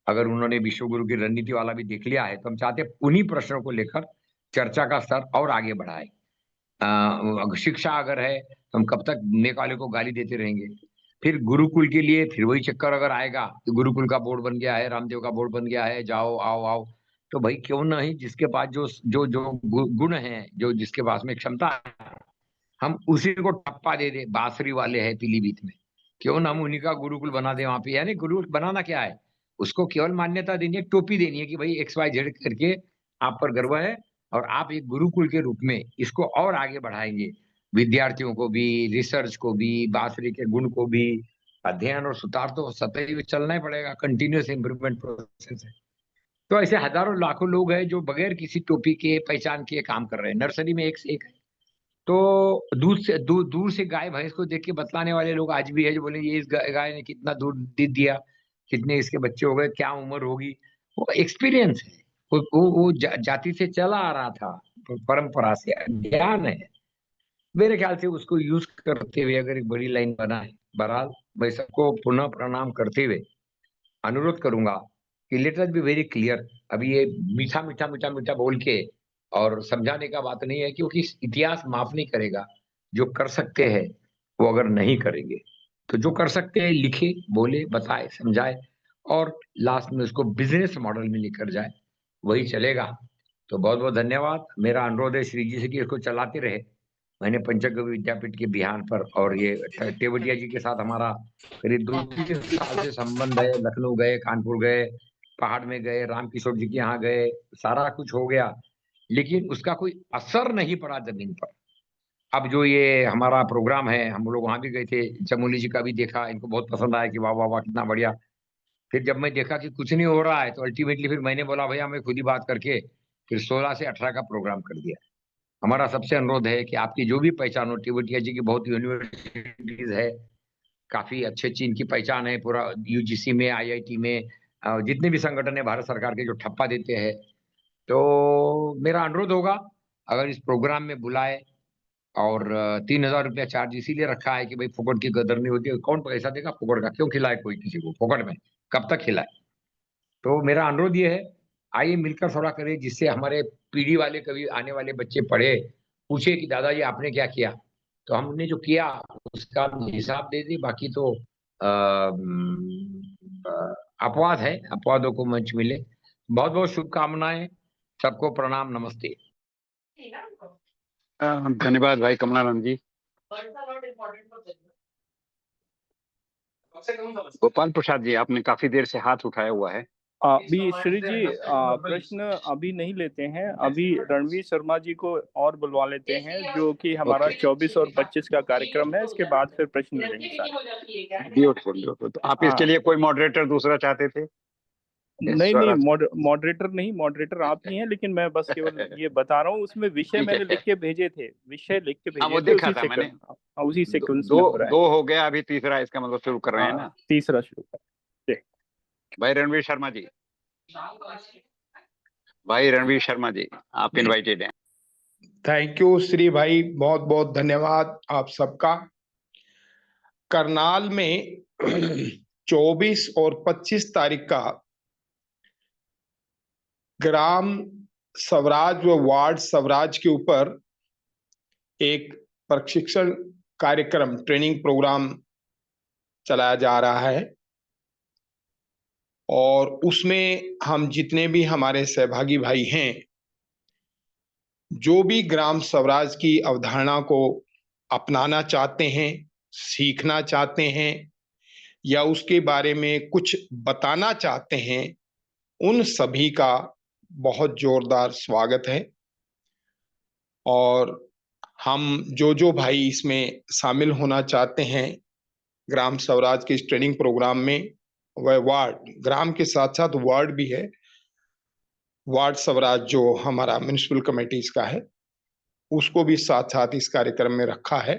अगर उन्होंने विश्व गुरु की रणनीति वाला भी देख लिया है, तो हम चाहते हैं उन्हीं प्रश्नों को लेकर चर्चा का स्तर और आगे बढ़ाए। शिक्षा अगर है तो हम कब तक मेघालय को गाली देते रहेंगे? फिर गुरुकुल के लिए फिर वही चक्कर अगर आएगा कि गुरुकुल का बोर्ड बन गया है, रामदेव का बोर्ड बन गया है, जाओ आओ आओ, तो भाई क्यों नहीं, जिसके पास जो जो जो गुण है, जो जिसके पास में क्षमता है, हम उसी को टप्पा दे दे। बांसुरी वाले हैं पीलीभीत में, क्यों ना हम उन्हीं का गुरुकुल बना दे वहां पे। यानी गुरुकुल बनाना क्या है, उसको केवल मान्यता देनी है, टोपी देनी है कि भाई XYZ करके आप पर गर्व है, और आप एक गुरुकुल के रूप में इसको और आगे बढ़ाएंगे। विद्यार्थियों को भी, रिसर्च को भी, बांसुरी के गुण को भी, अध्ययन और सुधार तो सतत चलना ही पड़ेगा, कंटिन्यूस इंप्रूवमेंट प्रोसेस है। तो ऐसे हजारों लाखों लोग हैं जो बगैर किसी टोपी के, पहचान के काम कर रहे हैं। नर्सरी में एक से एक है। तो दूर से गाय भैंस को देख के बतलाने वाले लोग आज भी है, जो बोले ये इस गाय ने कितना दूध दिया, कितने इसके बच्चे हो गए, क्या उम्र होगी। वो एक्सपीरियंस है, वो जाति से चला आ रहा था, परंपरा से ज्ञान है। मेरे ख्याल से उसको यूज करते हुए अगर एक बड़ी लाइन बनाए। बहरहाल मैं सबको पुनः प्रणाम करते हुए अनुरोध करूंगा कि let us be very clear. अभी ये मीठा मीठा मीठा मीठा बोल के और समझाने का बात नहीं है, क्योंकि इतिहास माफ नहीं करेगा। जो कर सकते हैं वो अगर नहीं करेंगे, तो जो कर सकते हैं लिखे, बोले, बताए, समझाए, और लास्ट में उसको बिजनेस मॉडल में लेकर जाए, वही चलेगा। तो बहुत बहुत धन्यवाद। मेरा अनुरोध है श्री जी से कि इसको चलाते रहे। मैंने पंचगव्य विद्यापीठ के बिहान पर और ये तेवतिया जी के साथ हमारा करीब 2-3 साल से संबंध है। लखनऊ गए, कानपुर गए, पहाड़ में गए, रामकिशोर जी के यहाँ गए, सारा कुछ हो गया, लेकिन उसका कोई असर नहीं पड़ा जमीन पर। अब जो ये हमारा प्रोग्राम है, हम लोग वहां भी गए थे, चमोली जी का भी देखा, इनको बहुत पसंद आया कि वाह वाह वाह कितना बढ़िया। फिर जब मैं देखा कि कुछ नहीं हो रहा है, तो अल्टीमेटली फिर मैंने बोला भैया मैं खुद ही बात करके फिर 16 से 18 का प्रोग्राम कर दिया। हमारा सबसे अनुरोध है कि आपकी जो भी पहचान हो, तेवतिया जी की बहुत यूनिवर्सिटीज है, काफी अच्छी अच्छी इनकी पहचान है, पूरा UGC में, IIT में, जितने भी संगठन है भारत सरकार के जो ठप्पा देते हैं, तो मेरा अनुरोध होगा अगर इस प्रोग्राम में बुलाए। और 3,000 रुपया चार्ज इसीलिए रखा है कि भाई फुकट की कदर नहीं होती है। कौन पैसा देगा फुकट का? क्यों खिलाए कोई किसी को फुकट में? कब तक खिलाए? तो मेरा अनुरोध ये है, आइए मिलकर थोड़ा करें, जिससे हमारे पीढ़ी वाले, कभी आने वाले बच्चे पढ़े, पूछे कि दादाजी आपने क्या किया। तो हमने जो किया उसका हिसाब दे दी। बाकी तो अपवाद है, अपवादों को मंच मिले। बहुत बहुत शुभकामनाएं, सबको प्रणाम, नमस्ते। धन्यवाद भाई कमलाराम जी। गोपाल प्रसाद जी, आपने काफी देर से हाथ उठाया हुआ है। अभी श्री जी प्रश्न अभी नहीं लेते हैं, अभी रणवीर शर्मा जी को और बुलवा लेते हैं, जो कि हमारा 24 और 25 का कार्यक्रम है। इसके बाद फिर प्रश्न लेंगे सारे। Beautiful beautiful. तो आप इसके लिए कोई मॉडरेटर दूसरा चाहते थे? नहीं नहीं, मॉडरेटर नहीं, मॉडरेटर आप ही हैं, लेकिन मैं बस केवल ये बता रहा हूँ। उसमें विषय मैंने लिख के भेजे थे, विषय लिख के भेजे वो थे, देखा था मैंने। उसी सीक्वेंस में हो रहा है। 2 हो गया, अभी तीसरा, इसका मतलब शुरू कर रहे हैं ना? तीसरा शुरू कर भाई रणवीर शर्मा जी, भाई रणवीर शर्मा जी, आप इनवाइटेड हैं। थैंक यू श्री भाई, बहुत बहुत धन्यवाद आप सबका। करनाल में 24 और 25 तारीख का ग्राम स्वराज व वार्ड स्वराज के ऊपर एक प्रशिक्षण कार्यक्रम, ट्रेनिंग प्रोग्राम चलाया जा रहा है, और उसमें हम जितने भी हमारे सहभागी भाई हैं जो भी ग्राम स्वराज की अवधारणा को अपनाना चाहते हैं, सीखना चाहते हैं या उसके बारे में कुछ बताना चाहते हैं, उन सभी का बहुत जोरदार स्वागत है। और हम जो भाई इसमें शामिल होना चाहते हैं ग्राम स्वराज के इस ट्रेनिंग प्रोग्राम में, वह वार्ड, ग्राम के साथ साथ वार्ड भी है, वार्ड स्वराज जो हमारा म्युनिसिपल कमेटीज का है, उसको भी साथ साथ इस कार्यक्रम में रखा है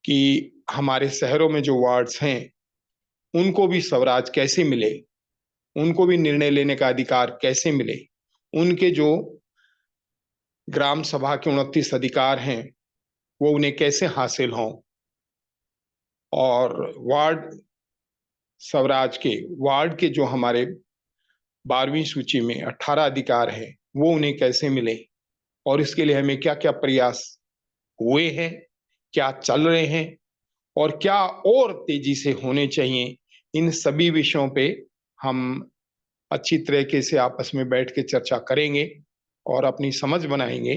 कि हमारे शहरों में जो वार्ड्स हैं उनको भी स्वराज कैसे मिले, उनको भी निर्णय लेने का अधिकार कैसे मिले, उनके जो ग्राम सभा के 29 अधिकार हैं वो उन्हें कैसे हासिल हों, और वार्ड स्वराज के वार्ड के जो हमारे 12वीं सूची में 18 अधिकार हैं वो उन्हें कैसे मिले, और इसके लिए हमें क्या क्या प्रयास हुए हैं, क्या चल रहे हैं और क्या और तेजी से होने चाहिए, इन सभी विषयों पे हम अच्छी तरीके से आपस में बैठ के चर्चा करेंगे और अपनी समझ बनाएंगे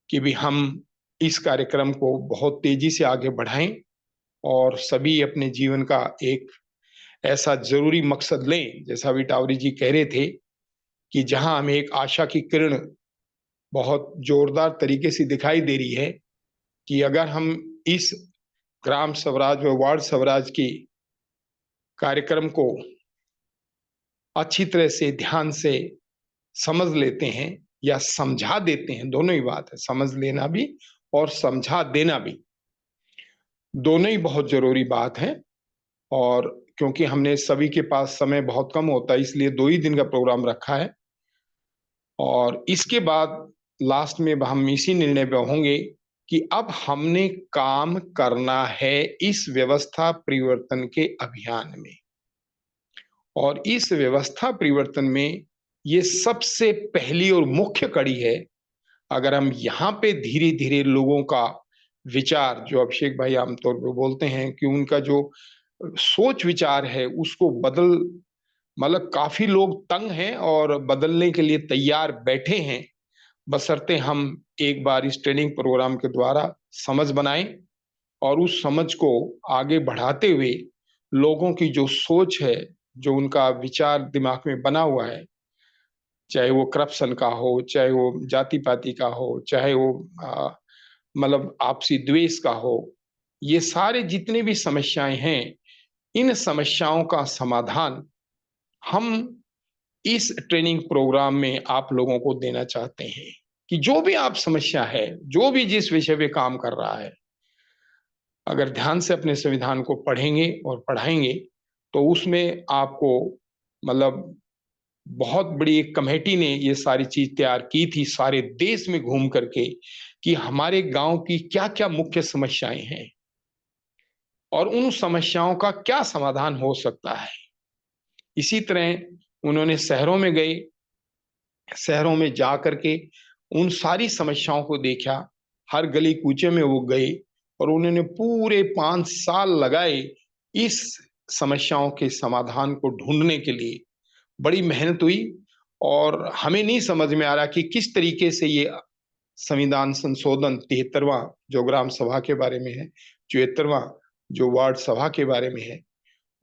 कि भी हम इस कार्यक्रम को बहुत तेजी से आगे बढ़ाएं और सभी अपने जीवन का एक ऐसा जरूरी मकसद लें, जैसा भी टावरी जी कह रहे थे कि जहां हमें एक आशा की किरण बहुत जोरदार तरीके से दिखाई दे रही है कि अगर हम इस ग्राम स्वराज व वार्ड स्वराज की कार्यक्रम को अच्छी तरह से ध्यान से समझ लेते हैं या समझा देते हैं, दोनों ही बात है, समझ लेना भी और समझा देना भी, दोनों ही बहुत जरूरी बात है। और क्योंकि हमने सभी के पास समय बहुत कम होता है इसलिए 2 ही दिन का प्रोग्राम रखा है, और इसके बाद लास्ट में हम इसी निर्णय पे होंगे कि अब हमने काम करना है इस व्यवस्था परिवर्तन के अभियान में, और इस व्यवस्था परिवर्तन में ये सबसे पहली और मुख्य कड़ी है। अगर हम यहाँ पे धीरे धीरे लोगों का विचार, जो अभिषेक भाई आमतौर पे बोलते हैं कि उनका जो सोच विचार है उसको बदल, मतलब काफी लोग तंग हैं और बदलने के लिए तैयार बैठे हैं, बशर्ते हम एक बार इस ट्रेनिंग प्रोग्राम के द्वारा समझ बनाएं और उस समझ को आगे बढ़ाते हुए लोगों की जो सोच है, जो उनका विचार दिमाग में बना हुआ है, चाहे वो करप्शन का हो, चाहे वो जाति पाति का हो, चाहे वो मतलब आपसी द्वेष का हो, ये सारे जितने भी समस्याएं हैं, इन समस्याओं का समाधान हम इस ट्रेनिंग प्रोग्राम में आप लोगों को देना चाहते हैं कि जो भी आप समस्या है, जो भी जिस विषय पे काम कर रहा है, अगर ध्यान से अपने संविधान को पढ़ेंगे और पढ़ाएंगे तो उसमें आपको, मतलब बहुत बड़ी एक कमेटी ने ये सारी चीज तैयार की थी सारे देश में घूम करके कि हमारे गांव की क्या क्या मुख्य समस्याएं हैं और उन समस्याओं का क्या समाधान हो सकता है। इसी तरह उन्होंने शहरों में गए, शहरों में जा करके उन सारी समस्याओं को देखा, हर गली कूचे में वो गए और उन्होंने पूरे 5 साल लगाए इस समस्याओं के समाधान को ढूंढने के लिए। बड़ी मेहनत हुई और हमें नहीं समझ में आ रहा कि किस तरीके से ये संविधान संशोधन 73वां जो ग्राम सभा के बारे में है, 74वां जो वार्ड सभा के बारे में है,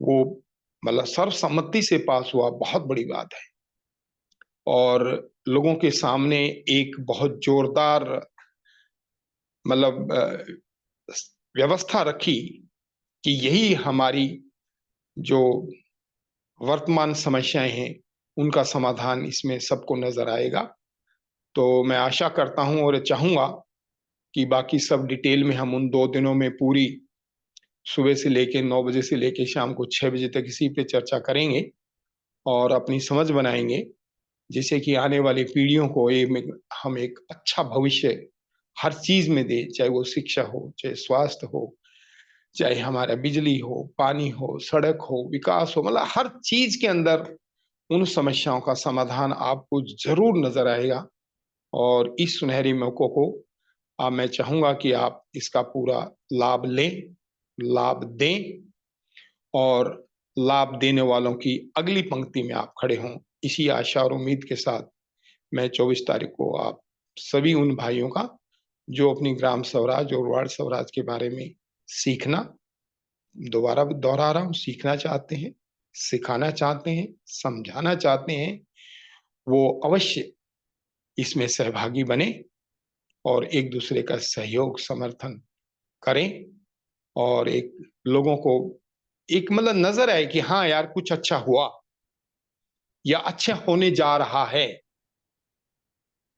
वो मतलब सर्वसम्मति से पास हुआ, बहुत बड़ी बात है। और लोगों के सामने एक बहुत जोरदार मतलब व्यवस्था रखी कि यही हमारी जो वर्तमान समस्याएं हैं उनका समाधान इसमें सबको नजर आएगा। तो मैं आशा करता हूं और चाहूंगा कि बाकी सब डिटेल में हम उन 2 दिनों में पूरी सुबह से लेके 9 बजे से लेके शाम को 6 बजे तक इसी पे चर्चा करेंगे और अपनी समझ बनाएंगे, जिससे कि आने वाली पीढ़ियों को हम एक अच्छा भविष्य हर चीज में दे, चाहे वो शिक्षा हो, चाहे स्वास्थ्य हो, चाहे हमारा बिजली हो, पानी हो, सड़क हो, विकास हो, मतलब हर चीज के अंदर उन समस्याओं का समाधान आपको जरूर नजर आएगा। और इस सुनहरी मौके को मैं चाहूंगा कि आप इसका पूरा लाभ लें, लाभ दें और लाभ देने वालों की अगली पंक्ति में आप खड़े हों। इसी आशा और उम्मीद के साथ मैं 24 तारीख को आप सभी उन भाइयों का जो अपनी ग्राम स्वराज और वार्ड स्वराज के बारे में सीखना, दोबारा दोहरा रहा हूं, सीखना चाहते हैं, सिखाना चाहते हैं, समझाना चाहते हैं, वो अवश्य इसमें सहभागी बने और एक दूसरे का सहयोग समर्थन करें और एक लोगों को एक मतलब नजर आए कि हाँ यार कुछ अच्छा हुआ या अच्छा होने जा रहा है।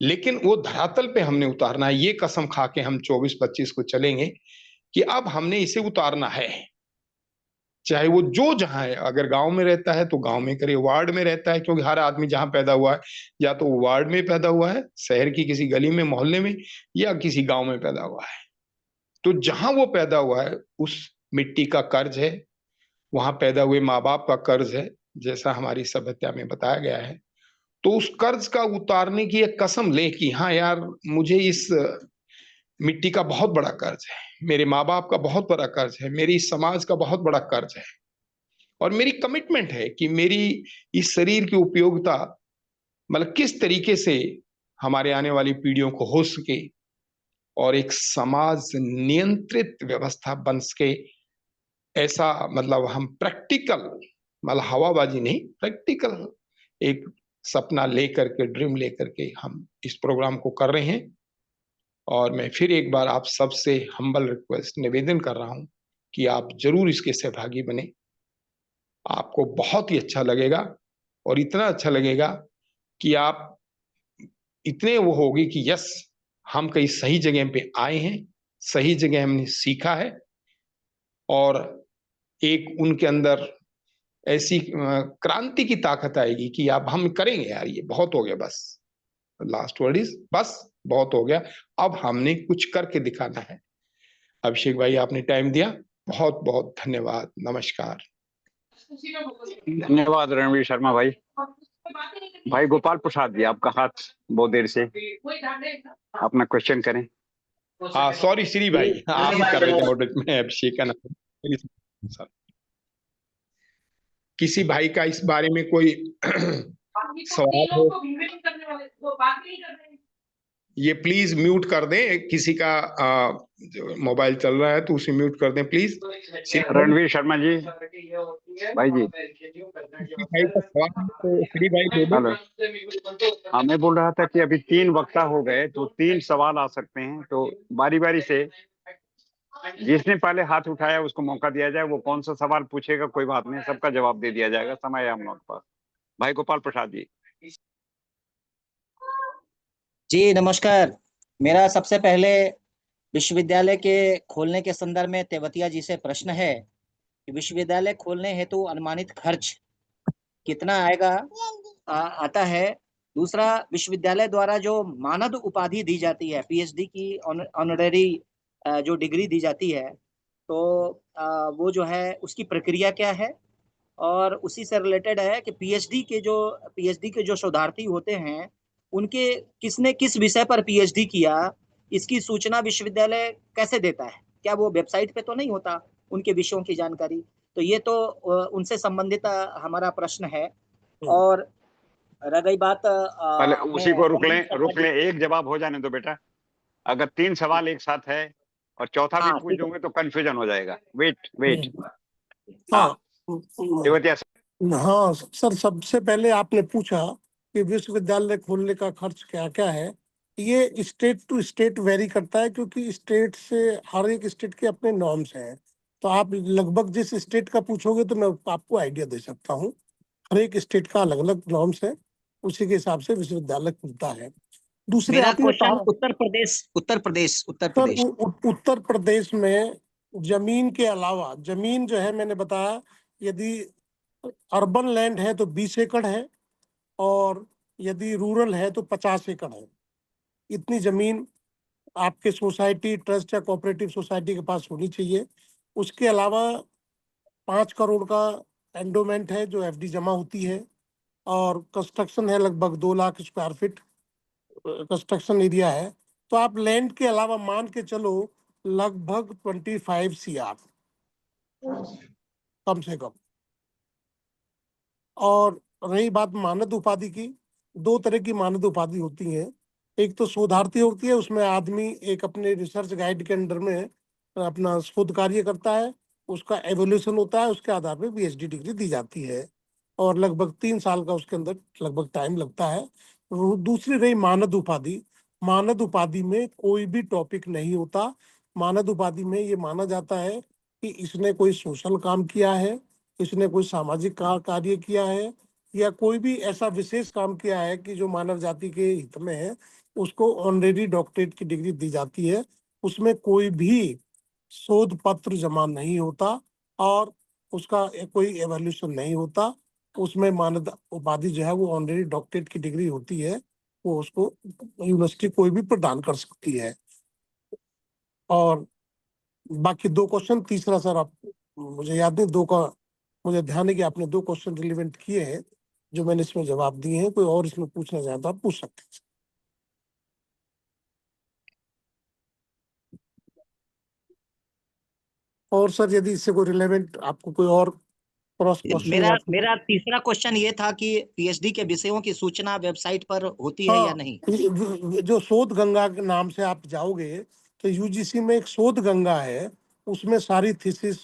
लेकिन वो धरातल पे हमने उतारना है। ये कसम खा के हम 24-25 को चलेंगे कि अब हमने इसे उतारना है, चाहे वो जो जहां है। अगर गांव में रहता है तो गांव में करे, वार्ड में रहता है, क्योंकि हर आदमी जहां पैदा हुआ है या तो वो वार्ड में पैदा हुआ है, शहर की किसी गली में, मोहल्ले में, या किसी गांव में पैदा हुआ है। तो जहां वो पैदा हुआ है उस मिट्टी का कर्ज है, वहां पैदा हुए माँ बाप का कर्ज है, जैसा हमारी सभ्यता में बताया गया है। तो उस कर्ज का उतारने की एक कसम ले कि हाँ यार मुझे इस मिट्टी का बहुत बड़ा कर्ज है, मेरे माँ बाप का बहुत बड़ा कर्ज है, मेरी समाज का बहुत बड़ा कर्ज है, और मेरी कमिटमेंट है कि मेरी इस शरीर की उपयोगिता मतलब किस तरीके से हमारे आने वाली पीढ़ियों को हो सके और एक समाज नियंत्रित व्यवस्था बन सके। ऐसा मतलब हम प्रैक्टिकल, मतलब हवाबाजी नहीं, प्रैक्टिकल एक सपना लेकर के, ड्रीम लेकर के हम इस प्रोग्राम को कर रहे हैं। और मैं फिर एक बार आप सबसे हम्बल रिक्वेस्ट, निवेदन कर रहा हूं कि आप जरूर इसके सहभागी बने। आपको बहुत ही अच्छा लगेगा और इतना अच्छा लगेगा कि आप इतने वो होगी कि यस, हम कहीं सही जगह पे आए हैं, सही जगह हमने सीखा है, और एक उनके अंदर ऐसी क्रांति की ताकत आएगी कि अब हम करेंगे यार, ये बहुत हो गया, बस लास्ट वर्ड इज बस, बहुत हो गया, अब हमने कुछ करके दिखाना है। अभिषेक भाई आपने टाइम दिया, बहुत बहुत धन्यवाद, नमस्कार। धन्यवाद रणवीर शर्मा भाई। भाई गोपाल प्रसाद जी, आपका हाथ बहुत देर से, अपना क्वेश्चन करें। हाँ सॉरी श्री भाई, आप कर रहे थे मॉडरेट में, अभिषेक का नाम। किसी भाई का इस बारे में कोई सवाल हो ये प्लीज म्यूट कर दें। किसी का मोबाइल चल रहा है तो उसे म्यूट कर दें प्लीज। रणवीर शर्मा जी, भाई जी, भाई का सवाल है तो श्री भाई बोलो। हेलो, हाँ मैं बोल रहा था कि अभी 3 वक्ता हो गए तो 3 सवाल आ सकते हैं, तो बारी बारी से जिसने पहले हाथ उठाया उसको मौका दिया जाए। वो कौन सा सवाल पूछेगा कोई बात नहीं, सबका जवाब दे दिया जाएगा, समय है हम लोग के पास। भाई गोपाल प्रसाद जी। जी नमस्कार। मेरा सबसे पहले विश्वविद्यालय के खोलने के संदर्भ में तेवतिया जी से प्रश्न है कि विश्वविद्यालय खोलने हेतु अनुमानित खर्च कितना आएगा, आता है। दूसरा, विश्वविद्यालय द्वारा जो मानद उपाधि दी जाती है, पीएचडी की ऑनरेरी जो डिग्री दी जाती है, तो वो जो है उसकी प्रक्रिया क्या है। और उसी से रिलेटेड है कि पीएचडी के जो शोधार्थी होते हैं उनके किसने किस विषय पर पीएचडी किया, इसकी सूचना विश्वविद्यालय कैसे देता है। क्या वो वेबसाइट पे तो नहीं होता उनके विषयों की जानकारी। तो ये तो उनसे संबंधित हमारा प्रश्न है। और रह गई बात पहले उसी को रुक ले, एक जवाब हो जाने दो बेटा। अगर 3 सवाल एक साथ है और चौथा भी पूछ दोगे तो कंफ्यूजन हो जाएगा। वेट। हाँ तेवतिया हाँ सर, सबसे पहले आपने पूछा कि विश्वविद्यालय खोलने का खर्च क्या क्या है। ये स्टेट टू स्टेट वेरी करता है, क्योंकि स्टेट से हर एक स्टेट के अपने नॉर्म्स हैं। तो आप लगभग जिस स्टेट का पूछोगे तो मैं आपको आइडिया दे सकता हूँ। हर एक स्टेट का अलग अलग नॉर्म्स है, उसी के हिसाब से विश्वविद्यालय खुलता है। दूसरे मेरा आपने क्वेश्चन कहा उत्तर प्रदेश सर, उत्तर प्रदेश में जमीन के अलावा, जमीन जो है मैंने बताया, यदि अर्बन लैंड है तो 20 एकड़ है, और यदि रूरल है तो 50 एकड़ है। इतनी जमीन आपके सोसाइटी, ट्रस्ट या कोऑपरेटिव सोसाइटी के पास होनी चाहिए। उसके अलावा 5 करोड़ का एंडोमेंट है जो एफडी जमा होती है, और कंस्ट्रक्शन है लगभग 2 lakh square feet construction area है। तो आप लैंड के अलावा मान के चलो लगभग 25 CR कम से कम। और रही बात मानद उपाधि की, 2 तरह की मानद उपाधि होती हैं। एक तो शोधार्थी होती है, उसमें आदमी एक अपने रिसर्च गाइड के अंडर में अपना शोध कार्य करता है, उसका एवोल्यूशन होता है, उसके आधार पे पीएचडी डिग्री दी जाती है और लगभग 3 साल का उसके अंदर लगभग टाइम लगता है। दूसरी रही मानद उपाधि। मानद उपाधि में कोई भी टॉपिक नहीं होता। मानद उपाधि में ये माना जाता है कि इसने कोई सोशल काम किया है, इसने कोई सामाजिक कार्य किया है, या कोई भी ऐसा विशेष काम किया है कि जो मानव जाति के हित में है, उसको ऑनरेरी डॉक्टरेट की डिग्री दी जाती है। उसमें कोई भी शोध पत्र जमा नहीं होता और उसका कोई एवोल्यूशन नहीं होता। उसमें मानद उपाधि जो है वो ऑनरेरी डॉक्टरेट की डिग्री होती है, वो उसको यूनिवर्सिटी कोई भी प्रदान कर सकती है। और बाकी 2 क्वेश्चन, तीसरा सर आप मुझे याद नहीं, 2 का मुझे ध्यान है कि आपने 2 क्वेश्चन रिलेवेंट किए हैं जो मैंने इसमें जवाब दिए हैं। कोई और इसमें पूछना चाहे तो आप पूछ सकते हैं। और सर यदि इससे कोई रिलेवेंट आपको कोई और क्रॉस क्वेश्चन मेरा मेरा तीसरा क्वेश्चन ये था कि पीएचडी के विषयों की सूचना वेबसाइट पर होती है या नहीं? जो शोध गंगा के नाम से आप जाओगे तो यूजीसी में एक शोध गंगा है, उसमें सारी थीसिस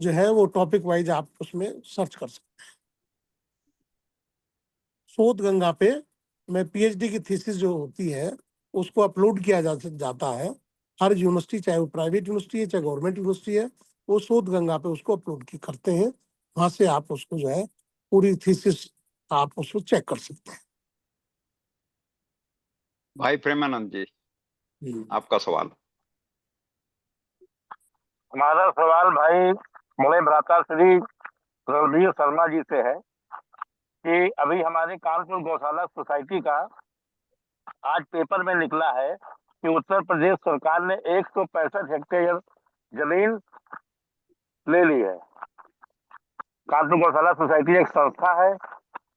जो है वो टॉपिक वाइज आप उसमें सर्च कर सकते हैं। शोध गंगा पे में पीएचडी की थीसिस जो होती है उसको अपलोड किया जाता है। हर यूनिवर्सिटी, चाहे वो प्राइवेट यूनिवर्सिटी है चाहे गवर्नमेंट यूनिवर्सिटी है, वो शोध गंगा पे उसको अपलोड करते हैं। वहां से आप उसको जो है पूरी थीसिस आप उसको चेक कर सकते हैं। भाई प्रेमानंद जी, आपका सवाल। हमारा सवाल भाई बड़े भ्राता श्री रणवीर शर्मा जी से है कि अभी हमारे कानपुर गौशाला सोसाइटी का आज पेपर में निकला है कि उत्तर प्रदेश सरकार ने 165 हेक्टेयर जमीन ले ली है। कानपुर गौशाला सोसाइटी एक संस्था है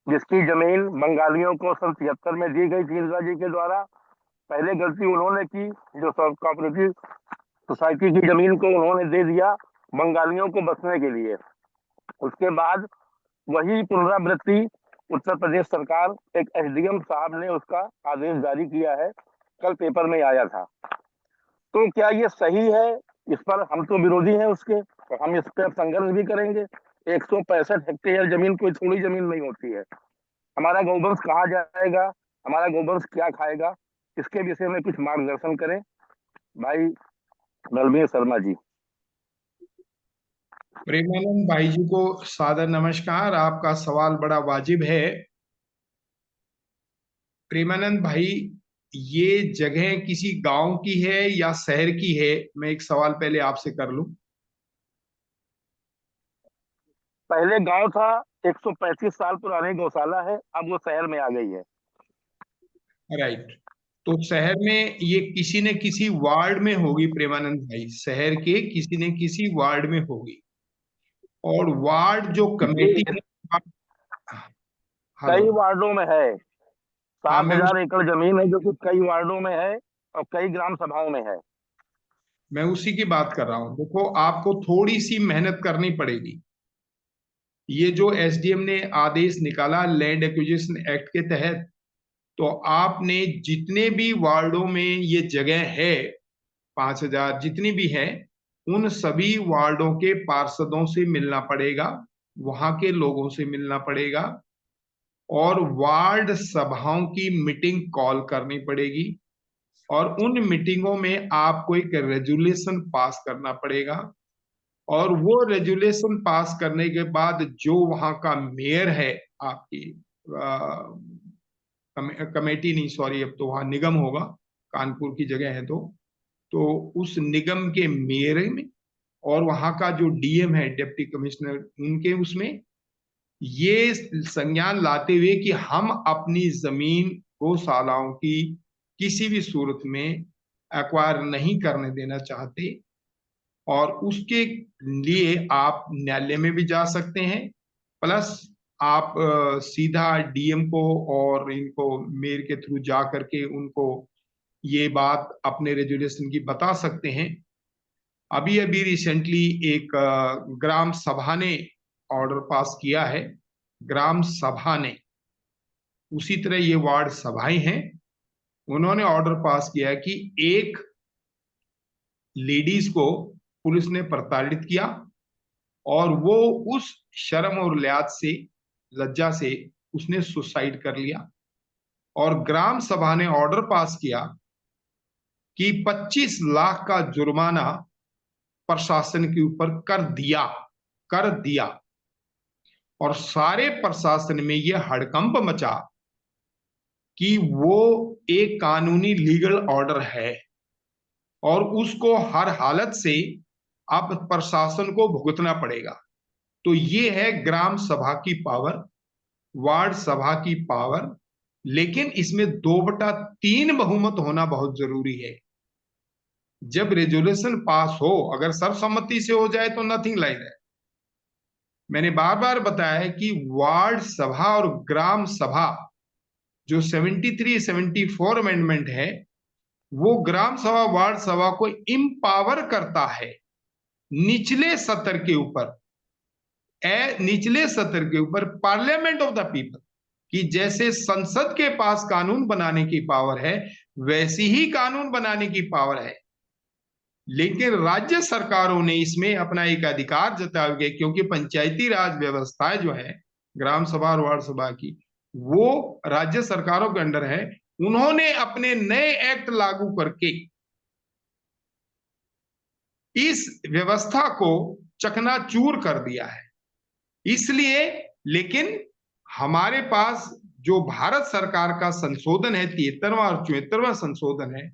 जिसकी जमीन बंगालियों को सन 73 में दी गई थी इंदिरा जी के द्वारा। पहले गलती उन्होंने की, जो कोऑपरेटिव सोसाइटी की जमीन को उन्होंने दे दिया बंगालियों को बसने के लिए। उसके बाद वही पुनरावृत्ति उत्तर प्रदेश सरकार, एक एसडीएम साहब ने उसका आदेश जारी किया है, कल पेपर में आया था। तो क्या ये सही है? इस पर हम तो विरोधी हैं उसके, तो हम इस पर संघर्ष भी करेंगे। 165 हेक्टेयर जमीन कोई थोड़ी जमीन नहीं होती है। हमारा गौवंश कहाँ जाएगा, हमारा गौवंश क्या खाएगा, इसके विषय में कुछ मार्गदर्शन करें भाई रणवीर शर्मा जी। प्रेमानंद भाई जी को सादर नमस्कार। आपका सवाल बड़ा वाजिब है। प्रेमानंद भाई, ये जगह किसी गांव की है या शहर की है? मैं एक सवाल पहले आपसे कर लूं। पहले गांव था, 135 साल पुरानी गौशाला है, अब वो शहर में आ गई है। राइट, तो शहर में ये किसी न किसी वार्ड में होगी प्रेमानंद भाई, शहर के किसी न किसी वार्ड में होगी। और वार्ड जो कमेटी कई वार्डों में है, हाँ, 7,000 एकड़ जमीन है जो कि कई वार्डों में है और कई ग्राम सभाओं में है। मैं उसी की बात कर रहा हूं। देखो, आपको थोड़ी सी मेहनत करनी पड़ेगी। ये जो एसडीएम ने आदेश निकाला लैंड एक्विजिशन एक्ट के तहत, तो आपने जितने भी वार्डों में ये जगह है, 5,000 जितनी भी है, उन सभी वार्डों के पार्षदों से मिलना पड़ेगा, वहां के लोगों से मिलना पड़ेगा और वार्ड सभाओं की मीटिंग कॉल करनी पड़ेगी। और उन मीटिंगों में आपको एक रेजुलेशन पास करना पड़ेगा और वो रेजुलेशन पास करने के बाद जो वहां का मेयर है, आपकी कमेटी नहीं, सॉरी, अब तो वहां निगम होगा, कानपुर की जगह है, तो उस निगम के मेयर में और वहां का जो डीएम है, डिप्टी कमिश्नर, उनके उसमें ये संज्ञान लाते हुए कि हम अपनी जमीन गौशालाओं की किसी भी सूरत में एक्वायर नहीं करने देना चाहते, और उसके लिए आप न्यायालय में भी जा सकते हैं, प्लस आप सीधा डीएम को और इनको मेयर के थ्रू जा करके उनको ये बात अपने रेजुलेशन की बता सकते हैं। अभी अभी रिसेंटली एक ग्राम सभा ने ऑर्डर पास किया है, ग्राम सभा ने, उसी तरह ये वार्ड सभाएं हैं, उन्होंने ऑर्डर पास किया कि एक लेडीज को पुलिस ने प्रताड़ित किया और वो उस शर्म और लिहाज से, लज्जा से उसने सुसाइड कर लिया। और ग्राम सभा ने ऑर्डर पास किया कि 25 लाख का जुर्माना प्रशासन के ऊपर कर दिया। और सारे प्रशासन में यह हड़कंप मचा कि वो एक कानूनी लीगल ऑर्डर है और उसको हर हालत से अब प्रशासन को भुगतना पड़ेगा। तो ये है ग्राम सभा की पावर, वार्ड सभा की पावर, लेकिन इसमें 2/3 बहुमत होना बहुत जरूरी है। जब रेजोल्यूशन पास हो, अगर सर्वसम्मति से हो जाए तो नथिंग लाइक दैट। मैंने बार बार बताया है कि वार्ड सभा और ग्राम सभा जो 73-74 अमेंडमेंट है, वो ग्राम सभा वार्ड सभा को इम्पावर करता है निचले सत्र के ऊपर, निचले सत्र के ऊपर पार्लियामेंट ऑफ द पीपल, कि जैसे संसद के पास कानून बनाने की पावर है वैसी ही कानून बनाने की पावर है। लेकिन राज्य सरकारों ने इसमें अपना एक अधिकार जताया गया, क्योंकि पंचायती राज व्यवस्थाएं जो है ग्राम सभा और वार्ड सभा की, वो राज्य सरकारों के अंडर है। उन्होंने अपने नए एक्ट लागू करके इस व्यवस्था को चकनाचूर कर दिया है। इसलिए, लेकिन हमारे पास जो भारत सरकार का संशोधन है 73वां और 74वां संशोधन है,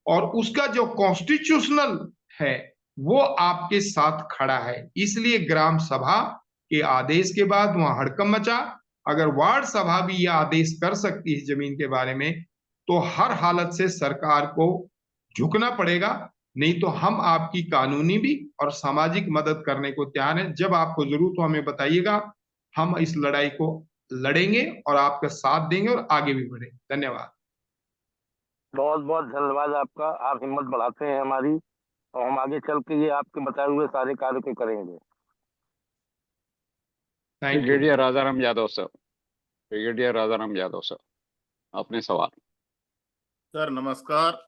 और उसका जो कॉन्स्टिट्यूशनल है वो आपके साथ खड़ा है। इसलिए ग्राम सभा के आदेश के बाद वहां हड़कंप मचा। अगर वार्ड सभा भी यह आदेश कर सकती है जमीन के बारे में, तो हर हालत से सरकार को झुकना पड़ेगा, नहीं तो हम आपकी कानूनी भी और सामाजिक मदद करने को तैयार हैं। जब आपको जरूरत हो हमें बताइएगा, हम इस लड़ाई को लड़ेंगे और आपका साथ देंगे और आगे भी बढ़ेंगे। धन्यवाद। बहुत बहुत धन्यवाद आपका। आप हिम्मत बढ़ाते हैं हमारी, और हम आगे चल के ये आपके बताए हुए सारे कार्य को करेंगे। Thank you. Brigadier Rajaram Yadav sir, brigadier Rajaram Yadav sir, अपने सवाल। सर नमस्कार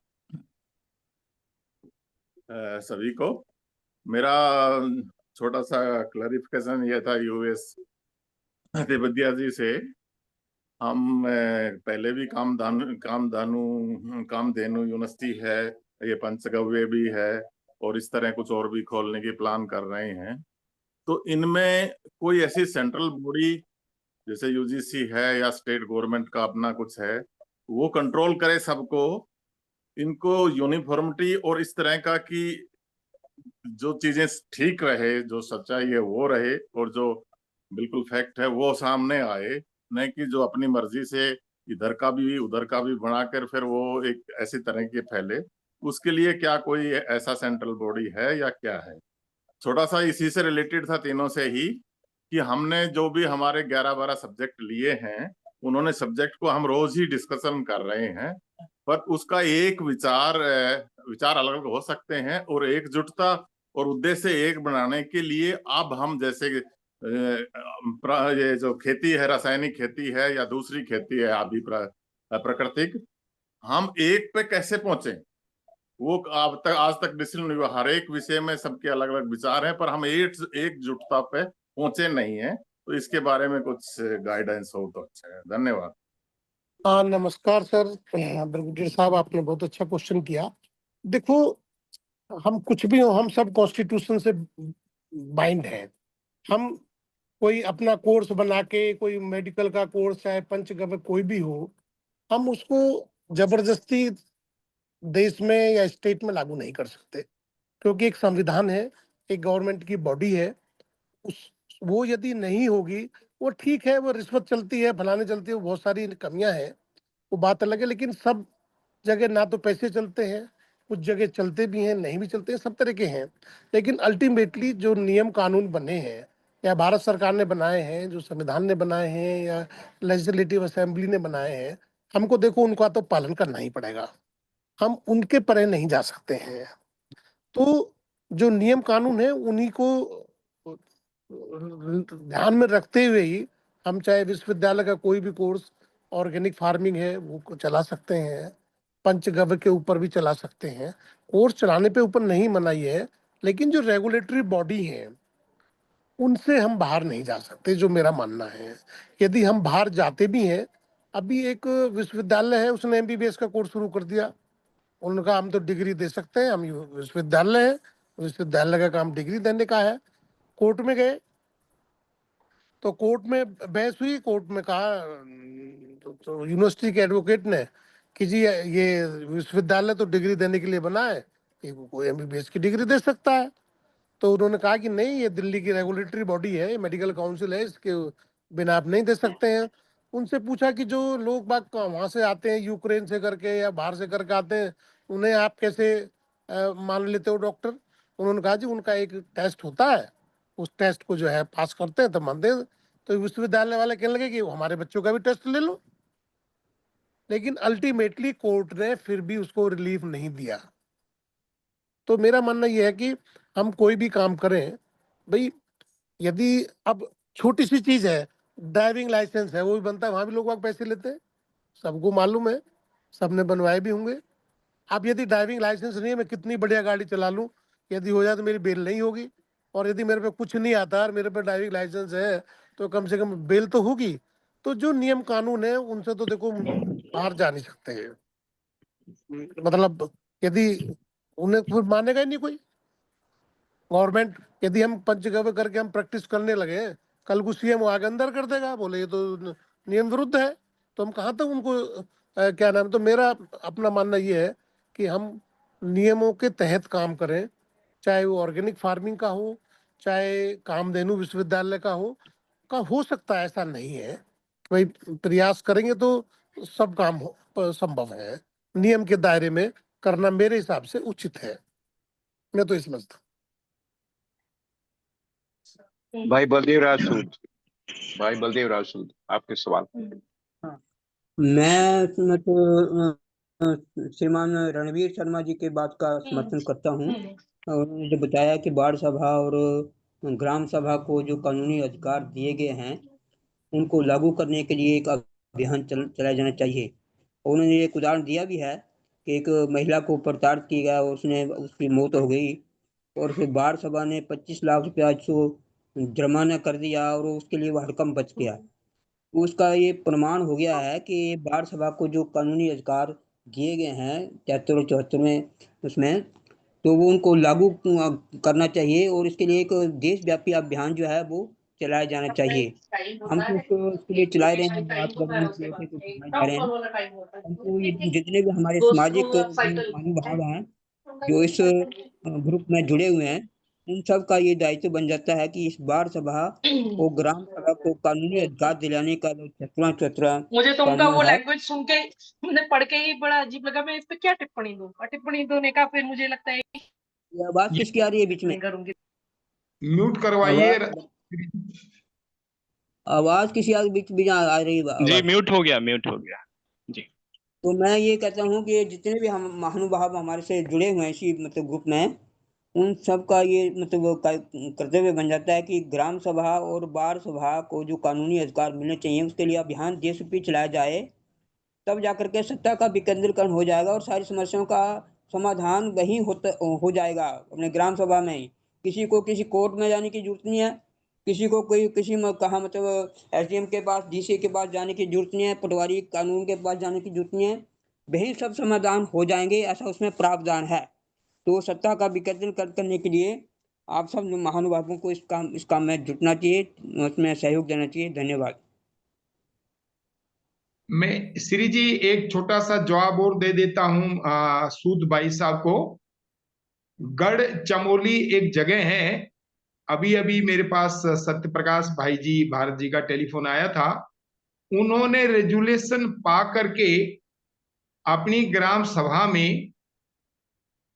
सभी को। मेरा छोटा सा क्लैरिफिकेशन ये था यूएस देवदिया जी से। हम पहले भी कामधेनु यूनिवर्सिटी है, ये पंचगव्य भी है, और इस तरह कुछ और भी खोलने की प्लान कर रहे हैं। तो इनमें कोई ऐसी सेंट्रल बॉडी जैसे यूजीसी है या स्टेट गवर्नमेंट का अपना कुछ है, वो कंट्रोल करे सबको, इनको यूनिफॉर्मिटी और इस तरह का कि जो चीजें ठीक रहे, जो सच्चाई है वो रहे, और जो बिल्कुल फैक्ट है वो सामने आए, नहीं कि जो अपनी मर्जी से इधर का भी उधर का भी बनाकर फिर वो एक ऐसी तरह के फैले। उसके लिए क्या कोई ऐसा सेंट्रल बॉडी है या क्या है? छोटा सा इसी से रिलेटेड था, तीनों से ही, कि हमने जो भी हमारे 11-12 सब्जेक्ट लिए हैं, उन्होंने सब्जेक्ट को हम रोज ही डिस्कशन कर रहे हैं, पर उसका एक विचार अलग अलग हो सकते हैं, और एकजुटता और उद्देश्य एक बनाने के लिए अब हम जैसे ये जो खेती है, रासायनिक खेती है या दूसरी खेती है अभी प्राकृतिक, हम एक पे कैसे पहुंचे, वो आज तक डिसीजन नहीं हुआ। हर एक विषय में सबके अलग अलग विचार हैं, पर हम एकजुटता पे पहुंचे नहीं है। तो इसके बारे में कुछ गाइडेंस हो तो अच्छा है। धन्यवाद। नमस्कार सर, ब्रिगेडियर साहब, आपने बहुत अच्छा क्वेश्चन किया। देखो, हम कुछ भी हो, हम सब कॉन्स्टिट्यूशन से बाइंड है। हम कोई अपना कोर्स बना के, कोई मेडिकल का कोर्स है, पंचगव्य कोई भी हो, हम उसको जबरदस्ती देश में या स्टेट में लागू नहीं कर सकते, क्योंकि एक संविधान है, एक गवर्नमेंट की बॉडी है। वो यदि नहीं होगी, वो ठीक है, वो रिश्वत चलती है, फलाने चलती है, बहुत सारी कमियां हैं, वो बात अलग है। लेकिन सब जगह ना तो पैसे चलते हैं, कुछ जगह चलते भी हैं, नहीं भी चलते हैं, सब तरह के हैं। लेकिन अल्टीमेटली जो नियम कानून बने हैं, या भारत सरकार ने बनाए हैं, जो संविधान ने बनाए हैं, या लेजिस्लेटिव असेंबली ने बनाए हैं, हमको देखो उनका तो पालन करना ही पड़ेगा। हम उनके परे नहीं जा सकते हैं। तो जो नियम कानून है उन्हीं को ध्यान में रखते हुए ही हम चाहे विश्वविद्यालय का कोई भी कोर्स, ऑर्गेनिक फार्मिंग है वो चला सकते हैं, पंचगव्य के ऊपर भी चला सकते हैं, कोर्स चलाने पे ऊपर नहीं मनाही है, लेकिन जो रेगुलेटरी बॉडी है उनसे हम बाहर नहीं जा सकते, जो मेरा मानना है। यदि हम बाहर जाते भी हैं, अभी एक विश्वविद्यालय है उसने एमबीबीएस का कोर्स शुरू कर दिया, उन्होंने कहा हम तो डिग्री दे सकते हैं, हम विश्वविद्यालय है, विश्वविद्यालय का काम डिग्री देने का है। कोर्ट में गए तो कोर्ट में बहस हुई, कोर्ट में कहा तो यूनिवर्सिटी के एडवोकेट ने कि जी ये विश्वविद्यालय तो डिग्री देने के लिए बना है, ये कोई एमबीबीएस की डिग्री दे सकता है। तो उन्होंने कहा कि नहीं, ये दिल्ली की रेगुलेटरी बॉडी है, ये मेडिकल काउंसिल है, इसके बिना आप नहीं दे सकते हैं। उनसे पूछा कि जो लोग बाग वहाँ से आते हैं, यूक्रेन से करके या बाहर से करके आते हैं, उन्हें आप कैसे मान लेते हो डॉक्टर? उन्होंने कहा जी उनका एक टेस्ट होता है, उस टेस्ट को जो है पास करते हैं तो मानते हैं। तो विश्वविद्यालय वाले कहने लगे कि हमारे बच्चों का भी टेस्ट ले लो, लेकिन अल्टीमेटली कोर्ट ने फिर भी उसको रिलीफ नहीं दिया। तो मेरा मानना यह है कि हम कोई भी काम करें भाई, यदि अब छोटी सी चीज है, ड्राइविंग लाइसेंस है, वो भी बनता है, वहां भी लोग वहाँ पैसे लेते हैं, सबको मालूम है, सबने बनवाए भी होंगे। अब यदि ड्राइविंग लाइसेंस नहीं है, मैं कितनी बढ़िया गाड़ी चला लूं, यदि हो जाए तो मेरी बेल नहीं होगी। और यदि मेरे पे कुछ नहीं आता और मेरे पे ड्राइविंग लाइसेंस है तो कम से कम बेल तो होगी। तो जो नियम कानून है उनसे तो देखो बाहर जा नहीं सकते हैं, मतलब यदि उन्हें फिर मानेगा ही नहीं कोई गवर्नमेंट। यदि हम पंचगव्य करके हम प्रैक्टिस करने लगे, कल को सीएम आगे अंदर कर देगा, बोले ये तो नियम विरुद्ध है, तो हम कहाँ तक उनको क्या नाम। तो मेरा अपना मानना ये है कि हम नियमों के तहत काम करें, चाहे वो ऑर्गेनिक फार्मिंग का हो, चाहे कामधेनु विश्वविद्यालय का हो सकता है, ऐसा नहीं है। भाई प्रयास करेंगे तो सब काम संभव है, नियम के दायरे में करना मेरे हिसाब से उचित है, मैं तो ये समझता हूँ। भाई बलदेव राज सूद, भाई बलदेव राज सूद, आपके सवाल। मैं तो श्रीमान रणवीर शर्मा जी के बात का समर्थन करता हूँ। उन्होंने जो बताया कि वार्ड सभा और ग्राम सभा को जो कानूनी अधिकार दिए गए हैं उनको लागू करने के लिए एक अभियान चलाया जाना चाहिए। उन्होंने एक उदाहरण दिया भी है कि एक महिला को प्रताड़ित किया गया और उसकी मौत हो गई और फिर वार्ड सभा ने 25 लाख रुपया जुर्माना कर दिया और उसके लिए वो हड़कंप बच गया। उसका ये प्रमाण हो गया है कि वार्ड सभा को जो कानूनी अधिकार दिए गए हैं 73 और 74 में उसमें, तो वो उनको लागू करना चाहिए और इसके लिए एक देशव्यापी अभियान जो है वो चलाया जाना चाहिए। हम तो उसके लिए चला रहे हैं, बात गवर्नमेंट की ओर से तो चलाए जा रहे हैं। हमको ये जितने भी हमारे सामाजिक महानुभाव हैं जो इस ग्रुप में जुड़े हुए हैं, उन सब का ये दायित्व बन जाता है कि इस वार्ड सभा और ग्राम सभा को कानूनी अधिकार दिलाने का जो 17 मुझे तो उनका कानून वो है। लैंग्वेज सुन के मैंने पढ़ के ही बड़ा अजीब लगा। मैं इस पे क्या टिप्पणी दूं, और टिप्पणी देने का फिर मुझे लगता है ये आवाज किसकी आ रही है बीच में? करूंगी। म्यूट करवाइए। आवाज किसी बीच बीच आ रही है? जी म्यूट हो गया, म्यूट हो गया जी। तो मैं ये कहता हूँ कि जितने भी हम महानुभाव हमारे से जुड़े हुए हैं इसी मतलब ग्रुप में, उन सब का ये मतलब कर्तव्य बन जाता है कि ग्राम सभा और वार्ड सभा को जो कानूनी अधिकार मिलने चाहिए उसके लिए अभियान देशव्यापी चलाया जाए, तब जाकर के सत्ता का विकेंद्रीकरण हो जाएगा और सारी समस्याओं का समाधान वहीं हो जाएगा अपने ग्राम सभा में ही। किसी को किसी कोर्ट में जाने की जरूरत नहीं है, किसी को कोई किसी में कहा मतलब एसडीएम के पास डीसी के पास जाने की जरूरत नहीं है, पटवारी कानून के पास जाने की जरूरत नहीं है, वही सब समाधान हो जाएंगे, ऐसा उसमें प्रावधान है। तो सत्ता का विकेंद्रीकरण करने के लिए आप सब महानुभावों को इस काम में जुटना चाहिए, उसमें सहयोग देना चाहिए। धन्यवाद। मैं श्री जी एक छोटा सा जवाब और दे देता हूं सूद भाई साहब को। गढ़ चमोली एक जगह है, अभी अभी मेरे पास सत्य प्रकाश भाई जी भारत जी का टेलीफोन आया था, उन्होंने रेजुलेशन पा करके अपनी ग्राम सभा में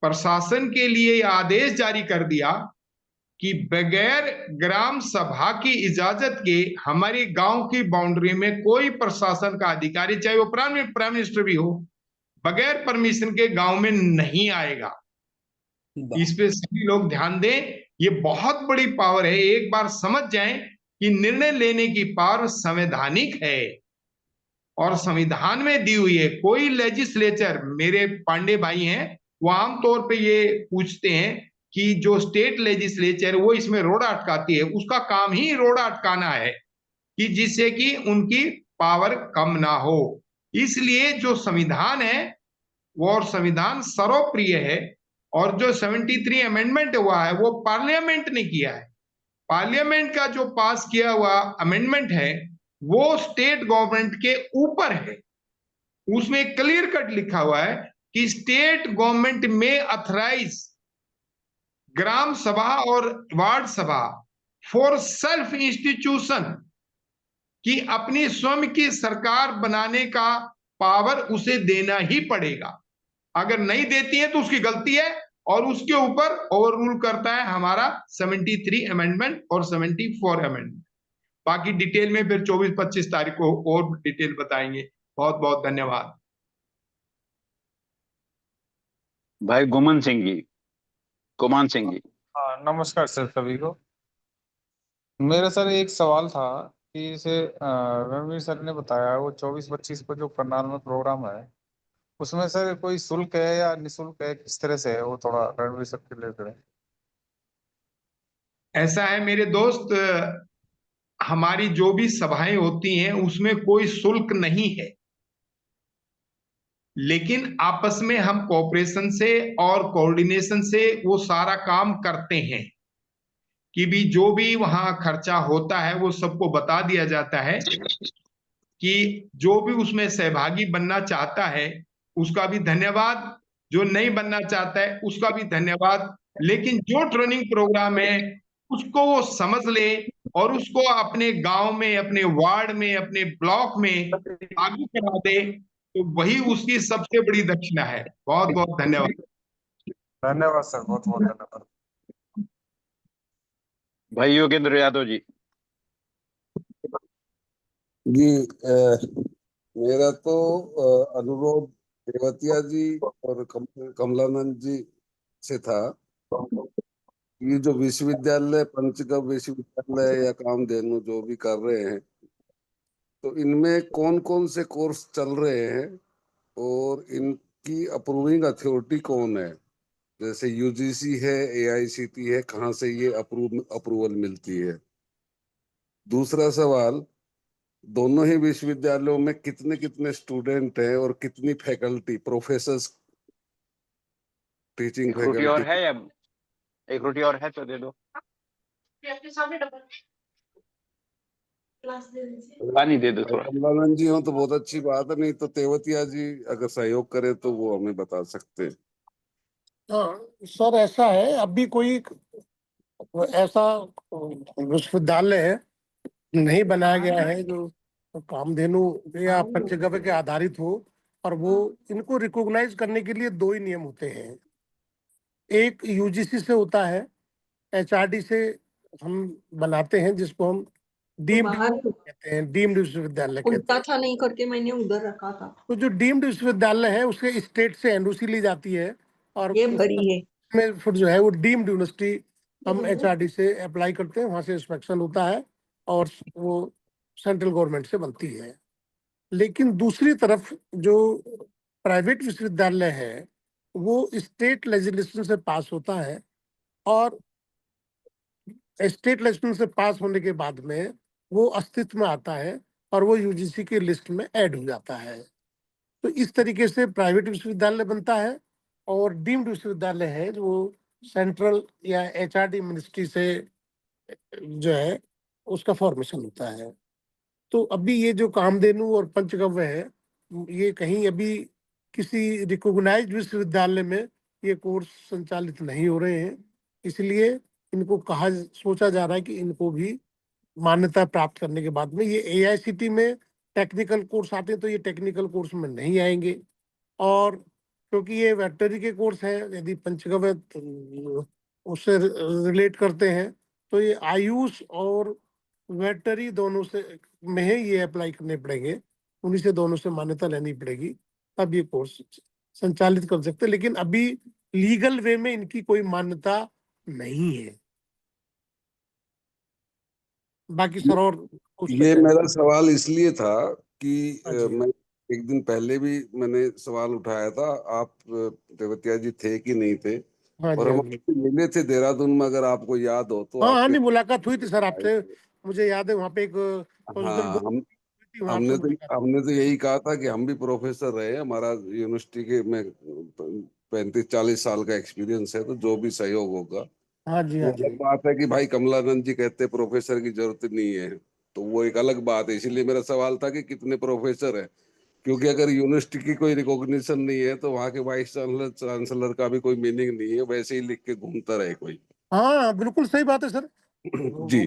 प्रशासन के लिए आदेश जारी कर दिया कि बगैर ग्राम सभा की इजाजत के हमारी गांव की बाउंड्री में कोई प्रशासन का अधिकारी, चाहे वो प्राइम मिनिस्टर भी हो, बगैर परमिशन के गांव में नहीं आएगा। इस पे सभी लोग ध्यान दें, ये बहुत बड़ी पावर है। एक बार समझ जाएं कि निर्णय लेने की पावर संवैधानिक है। और संविधान में दी हुई है। कोई लेजिस्लेचर, मेरे पांडे भाई हैं, वो आमतौर पे ये पूछते हैं कि जो स्टेट लेजिस्लेचर वो इसमें रोड़ा अटकाती है, उसका काम ही रोड़ा अटकाना है कि जिससे कि उनकी पावर कम ना हो। इसलिए जो संविधान है वो, और संविधान सर्वप्रिय है, और जो 73 अमेंडमेंट हुआ है वो पार्लियामेंट ने किया है। पार्लियामेंट का जो पास किया हुआ अमेंडमेंट है वो स्टेट गवर्नमेंट के ऊपर है। उसमें क्लियर कट लिखा हुआ है कि स्टेट गवर्नमेंट में अथराइज ग्राम सभा और वार्ड सभा फॉर सेल्फ इंस्टीट्यूशन, कि अपनी स्वयं की सरकार बनाने का पावर उसे देना ही पड़ेगा। अगर नहीं देती है तो उसकी गलती है, और उसके ऊपर ओवर रूल करता है हमारा 73 अमेंडमेंट और 74 अमेंडमेंट। बाकी डिटेल में फिर 24-25 तारीख को और डिटेल बताएंगे। बहुत बहुत धन्यवाद। भाई गुमान सिंह जी। हाँ, नमस्कार सर सभी को। मेरा सर एक सवाल था कि इसे रणवीर सर ने बताया वो 24-25 को जो करनाल में प्रोग्राम है उसमें सर कोई शुल्क है या निःशुल्क है, किस तरह से है वो, थोड़ा रणवीर सर क्लियर करें। ऐसा है मेरे दोस्त, हमारी जो भी सभाएं होती हैं उसमें कोई शुल्क नहीं है, लेकिन आपस में हम कोऑपरेशन से और कोऑर्डिनेशन से वो सारा काम करते हैं कि भी जो भी वहां खर्चा होता है वो सबको बता दिया जाता है कि जो भी उसमें सहभागी बनना चाहता है उसका भी धन्यवाद, जो नहीं बनना चाहता है उसका भी धन्यवाद। लेकिन जो ट्रेनिंग प्रोग्राम है उसको वो समझ ले और उसको अपने गांव में, अपने वार्ड में, अपने ब्लॉक में लागू करा दे, तो वही उसकी सबसे बड़ी दक्षिणा है। बहुत बहुत धन्यवाद। धन्यवाद सर, बहुत बहुत धन्यवाद। भाई योगेंद्र यादव जी। जी मेरा तो अनुरोध रेवतिया जी और कमलानंद जी से था। ये जो विश्वविद्यालय, पंचगव्य विश्वविद्यालय या कामधेनु जो भी कर रहे हैं, तो इनमें कौन कौन से कोर्स चल रहे हैं और इनकी अप्रूविंग अथॉरिटी कौन है? जैसे यूजीसी है, एआईसीटी है, कहाँ से ये अप्रूवल मिलती है? दूसरा सवाल, दोनों ही विश्वविद्यालयों में कितने कितने स्टूडेंट हैं और कितनी फैकल्टी, प्रोफेसर्स, टीचिंग रोटी और फैकल्टी? है या एक रोटी और है तो दे दो। पानी दे दो थोड़ा। कमलानंद जी हो तो बहुत अच्छी बात है, नहीं तो तेवतिया जी अगर सहयोग करे तो वो हमें बता सकते हैं। सर ऐसा है, अभी कोई ऐसा विश्वविद्यालय नहीं बनाया गया है जो कामधेनु या पंचगव्य के आधारित हो, और वो इनको रिकॉग्नाइज करने के लिए दो ही नियम होते हैं। एक यूजीसी से होता है, एचआरडी से हम बनाते हैं, जिसको हम डीम्ड कहते हैं, डीम्ड विश्वविद्यालय कहते उल्टा हैं। था नहीं करके मैंने उधर रखा था। तो जो डीम्ड विश्वविद्यालय है उसके स्टेट से एनओसी ली जाती है, और ये भरी है में फिर जो है वो डीम्ड यूनिवर्सिटी हम एचआरडी से अप्लाई करते हैं, वहां से इंस्पेक्शन होता है और वो सेंट्रल गवर्नमेंट से बनती है। लेकिन दूसरी तरफ जो प्राइवेट विश्वविद्यालय है वो स्टेट लेजिस्लेशन से पास होता है, और स्टेट लेजिस्लेशन से पास होने के बाद में वो अस्तित्व में आता है और वो यूजीसी की लिस्ट में ऐड हो जाता है। तो इस तरीके से प्राइवेट विश्वविद्यालय बनता है, और डीम्ड विश्वविद्यालय है जो सेंट्रल या एचआरडी मिनिस्ट्री से जो है उसका फॉर्मेशन होता है। तो अभी ये जो कामधेनु और पंचगव्य है, ये कहीं अभी किसी रिकॉग्नाइज्ड विश्वविद्यालय में ये कोर्स संचालित नहीं हो रहे हैं, इसलिए इनको सोचा जा रहा है कि इनको भी मान्यता प्राप्त करने के बाद में ये एआईसीटी में टेक्निकल कोर्स आते हैं, तो ये टेक्निकल कोर्स में नहीं आएंगे। और क्योंकि ये वेटनरी के कोर्स है, यदि पंचगव्य उससे रिलेट करते हैं, तो ये आयुष और वेटनरी दोनों से में ये अप्लाई करने पड़ेंगे, उन्हीं से दोनों से मान्यता लेनी पड़ेगी, तब ये कोर्स संचालित कर सकते हैं। लेकिन अभी लीगल वे में इनकी कोई मान्यता नहीं है। बाकी सर और ये मेरा सवाल इसलिए था कि हाँ जी मैं एक दिन पहले भी मैंने सवाल उठाया था, आप तेवतिया जी थे कि नहीं थे, हाँ जी और हाँ हम जी। आपसे मिले थे देहरादून में, अगर आपको याद हो तो हाँ हाँ, आपके नहीं मुलाकात हुई थी सर आए आपसे, थे। मुझे याद है वहाँ पे एक प्रोविजनल हाँ, बोर्ड हम हुई थी, वहाँ आपसे हमने तो मुलाकात हुई। हमने तो यही कहा था कि हम भी प्रोफेसर रहे, हमारा यूनिवर्सिटी के में 35-40 साल का एक्सपीरियंस है, तो जो भी सहयोग होगा। हाँ जी वो हाँ अलग जी। बात है कि भाई कमलानंद जी कहते प्रोफेसर की जरूरत नहीं है, तो वो एक अलग बात है। इसीलिए मेरा सवाल था कि कितने प्रोफेसर है, क्योंकि अगर यूनिवर्सिटी की कोई रिकॉग्निशन नहीं है तो वहाँ के वाइस चांसलर चांसलर का भी कोई मीनिंग नहीं है, वैसे ही लिख के घूमता रहे कोई। हाँ बिल्कुल सही बात है सर। जी,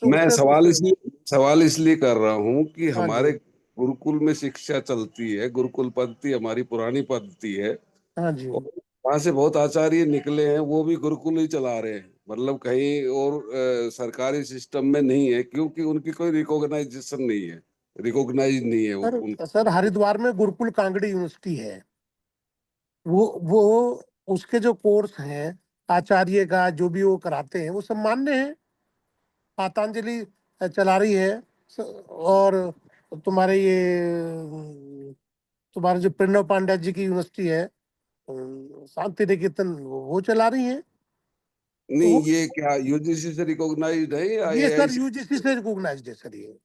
मैं उससे उससे सवाल इसलिए कर रहा हूँ कि हाँ जी हमारे गुरुकुल में शिक्षा चलती है, गुरुकुल पद्धति हमारी पुरानी पद्धति है, हाँ जी। और वहां से बहुत आचार्य निकले हैं, वो भी गुरुकुल ही चला रहे हैं, मतलब कहीं और सरकारी सिस्टम में नहीं है, क्योंकि उनकी कोई रिकॉग्नाइजेशन नहीं है, रिकॉग्नाइज नहीं है उन। सर हरिद्वार में गुरुकुल कांगड़ी यूनिवर्सिटी है, वो उसके जो कोर्स हैं आचार्य का जो भी वो कराते हैं वो सब मान्य है। पातंजलि चला रही है और तुम्हारे ये तुम्हारे जो प्रणव पांड्या जी की यूनिवर्सिटी है शांति निकेतन, वो चला रही है। तो नहीं, ये क्या यूजीसी से रिकॉग्नाइज्ड है या ये सर एआईसी? यूजीसी से रिकॉग्नाइज्ड है सर, ये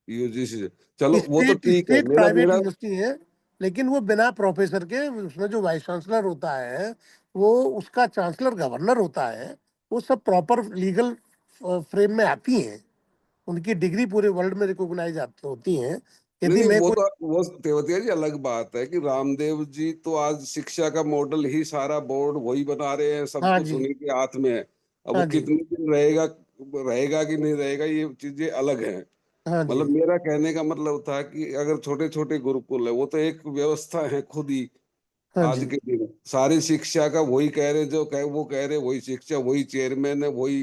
यूजीसी से, चलो वो तो स्टेट ठीक है। स्टेट मेरा प्राइवेट मेरा यूनिवर्सिटी है, लेकिन वो बिना प्रोफेसर के, उसमें जो वाइस चांसलर होता है वो उसका चांसलर गवर्नर होता है, वो सब प्रॉपर लीगल फ्रेम में आती हैं, उनकी डिग्री पूरे वर्ल्ड में रिकॉग्नाइज होती हैं। नहीं यदि नहीं, मैं वो कोई तो वो तेवतिया जी अलग बात है कि रामदेव जी तो आज शिक्षा का मॉडल ही सारा बोर्ड वही बना रहे हैं, सब हाँ कुछ जी उन्हीं के हाथ में है। अब वो हाँ जी कितने दिन रहेगा, रहेगा कि नहीं रहेगा, ये चीजें अलग हैं। हाँ जी मतलब मेरा कहने का मतलब था कि अगर छोटे छोटे गुरुकुल है, वो तो एक व्यवस्था है खुद ही। हाँ आज जी के दिन सारी शिक्षा का वही कह रहे, जो कह वो कह रहे वही शिक्षा, वही चेयरमैन है, वही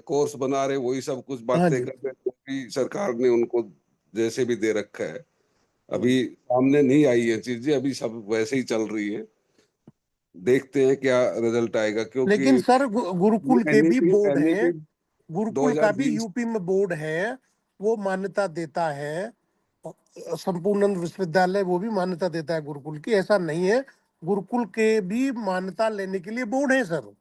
कोर्स बना रहे, वही सब कुछ हाँ बातें जी। कर रहे, जो भी सरकार ने उनको जैसे भी दे रखा है। अभी हम्म। सामने नहीं आई है चीजें, अभी सब वैसे ही चल रही है, देखते हैं क्या रिजल्ट आएगा, क्योंकि लेकिन सर गुरुकुल के भी एनईपी बोर्ड हैं, एनईपी गुरुकुल का भी 2020। यूपी में बोर्ड है, वो मान्यता देता है। संपूर्णानंद विश्वविद्यालय वो भी मान्यता देता है गुरुकुल की, ऐसा नहीं है, गुरुकुल के भी मान्यता लेने के लिए बोर्ड है सर।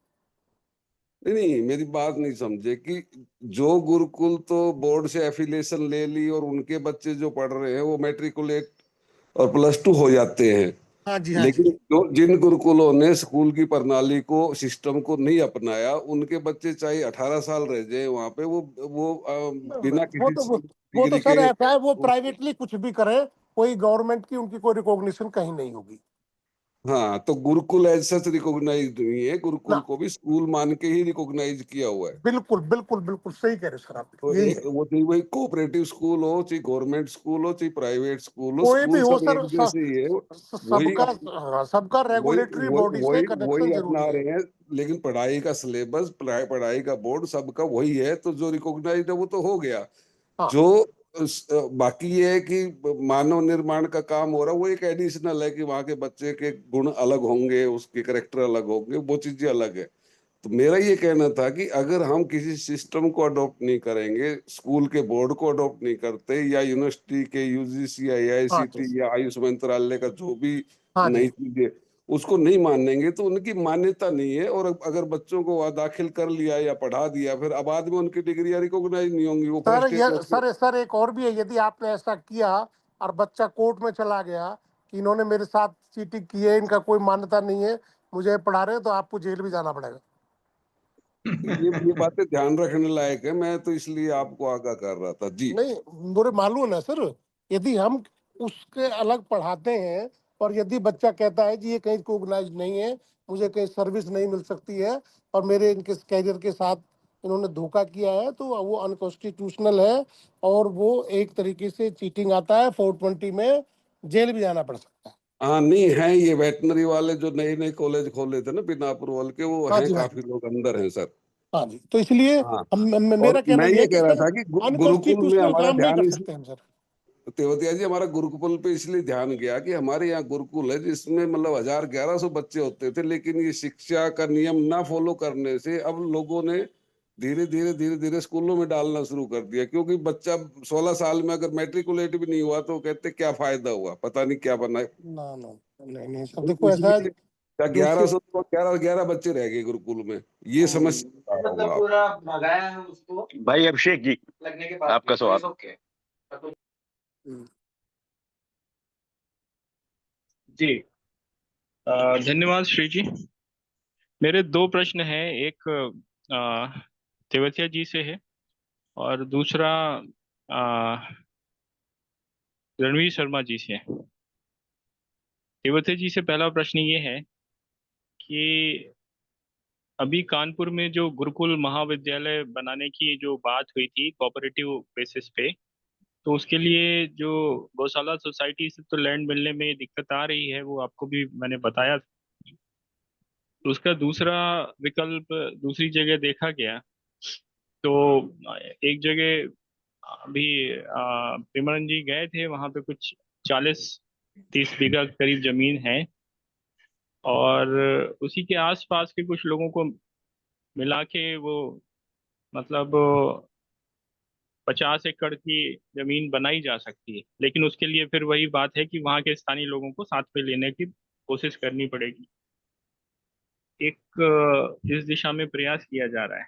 नहीं नहीं, मेरी बात नहीं समझे कि जो गुरुकुल तो बोर्ड से एफिलिएशन ले ली और उनके बच्चे जो पढ़ रहे हैं वो मैट्रिकुलेट और +2 हो जाते हैं, हाँ जी हाँ लेकिन जी जो जिन गुरुकुलों ने स्कूल की प्रणाली को, सिस्टम को नहीं अपनाया, उनके बच्चे चाहे 18 साल रह जाए वहां पे, वो बिना वो किसी तो वो, वो तो डिग्री सर के। ऐसा है, वो प्राइवेटली कुछ भी करे, कोई गवर्नमेंट की उनकी कोई रिकॉग्निशन कहीं नहीं होगी हाँ, तो गुरुकुल एज सच रिकॉग्नाइज नहीं है, गुरुकुल ना। को भी स्कूल मान के ही रिकॉग्नाइज किया हुआ है। बिल्कुल बिल्कुल बिल्कुल सही कह रहे सर आप, तो यही है। वो चाहे वही कोऑपरेटिव स्कूल हो, चाहे गवर्नमेंट स्कूल हो, चाहे प्राइवेट स्कूल हो, कोई भी स्कूल हो सब सर, एक जैसे ही है। वही सबका, हाँ, सबका वही रेगुलेटरी वही बॉडी से वही कनेक्शन वही जरूरी अपना है। रहे हैं, लेकिन पढ़ाई का सिलेबस, पढ़ाई का बोर्ड सबका वही है, तो जो रिकॉग्नाइज्ड है वो तो हो गया। हाँ जो बाकी ये है कि मानव निर्माण का काम हो रहा है, वो एक एडिशनल है कि वहाँ के बच्चे के गुण अलग होंगे, उसके करेक्टर अलग होंगे, वो चीजें अलग है। तो मेरा ये कहना था कि अगर हम किसी सिस्टम को अडॉप्ट नहीं करेंगे, स्कूल के बोर्ड को अडॉप्ट नहीं करते, या यूनिवर्सिटी के यूजीसी या हाँ जी एआईसीटी या आयुष मंत्रालय का जो भी हाँ जी। नई चीजें, उसको नहीं मानेंगे, तो उनकी मान्यता नहीं है। और अगर बच्चों को वहाँ दाखिल कर लिया या पढ़ा दिया, फिर अब बाद में उनकी डिग्री रिकॉग्नाइज नहीं होंगी, वो सर ये फ्रस्ट्रेट होते। सर एक और भी है, यदि आपने ऐसा किया और बच्चा कोर्ट में चला गया कि इन्होंने मेरे साथ चीटिंग की है, इनका कोई मान्यता नहीं है, मुझे पढ़ा रहे हैं, तो आपको जेल भी जाना पड़ेगा। ये बातें ध्यान रखने लायक है, मैं तो इसलिए आपको आगाह कर रहा था जी। नहीं, मुझे मालूम है सर, यदि हम उसके अलग पढ़ाते हैं और यदि बच्चा कहता है कि ये कहीं रिकॉग्नाइज नहीं है, मुझे कहीं सर्विस नहीं मिल सकती है और मेरे इनके कैरियर के साथ इन्होंने धोखा किया है, तो वो अनकॉन्स्टिट्यूशनल है और वो एक तरीके से चीटिंग आता है, 420 में जेल भी जाना पड़ सकता है। हाँ, नहीं है, ये वेटनरी वाले जो नए नए कॉलेज खोले थे ना बिना अप्रूवल के, वो हाँ हैं, जी हाँ जी काफी लोग अंदर हैं सर। हाँ जी। तो इसलिए हाँ, मेरा और कहना मैं यह ये है कि कह रहा सर था कि गुरुकुल में अनकॉन्स्टिट्यूशनल हमारा काम नहीं ध्यान कर इस सकते हम सर। तेवतिया जी, हमारा गुरुकुल पे इसलिए ध्यान गया कि हमारे यहाँ गुरुकुल है जिसमें मतलब 1000-1100 बच्चे होते थे, लेकिन ये शिक्षा का नियम ना फॉलो करने से अब लोगों ने धीरे धीरे स्कूलों में डालना शुरू कर दिया, क्योंकि बच्चा 16 साल में अगर मैट्रिकुलेट भी नहीं हुआ तो कहते क्या फायदा हुआ, पता नहीं क्या बना। ना ना, नहीं सर, देखो ऐसा है क्या जो 1100 तो 11 बच्चे रह गए गुरुकुल में, ये समस्या होगा पूरा भगाया है उसको भाई अभिषेक जी, लगने के बाद आपका सवाल। जी, धन्यवाद श्री जी। मेरे दो प्रश्न हैं, एक तेवतिया जी से है और दूसरा रणवीर शर्मा जी से है। तेवतिया जी से पहला प्रश्न ये है कि अभी कानपुर में जो गुरुकुल महाविद्यालय बनाने की जो बात हुई थी कोऑपरेटिव बेसिस पे, तो उसके लिए जो गौशाला सोसाइटी से तो लैंड मिलने में दिक्कत आ रही है, वो आपको भी मैंने बताया। तो उसका दूसरा विकल्प दूसरी जगह देखा गया, तो एक जगह अभी प्रेमानंद जी गए थे, वहां पे कुछ 40-30 बीघा करीब जमीन है और उसी के आसपास के कुछ लोगों को मिला के वो मतलब 50 एकड़ की जमीन बनाई जा सकती है। लेकिन उसके लिए फिर वही बात है कि वहाँ के स्थानीय लोगों को साथ में लेने की कोशिश करनी पड़ेगी। एक इस दिशा में प्रयास किया जा रहा है।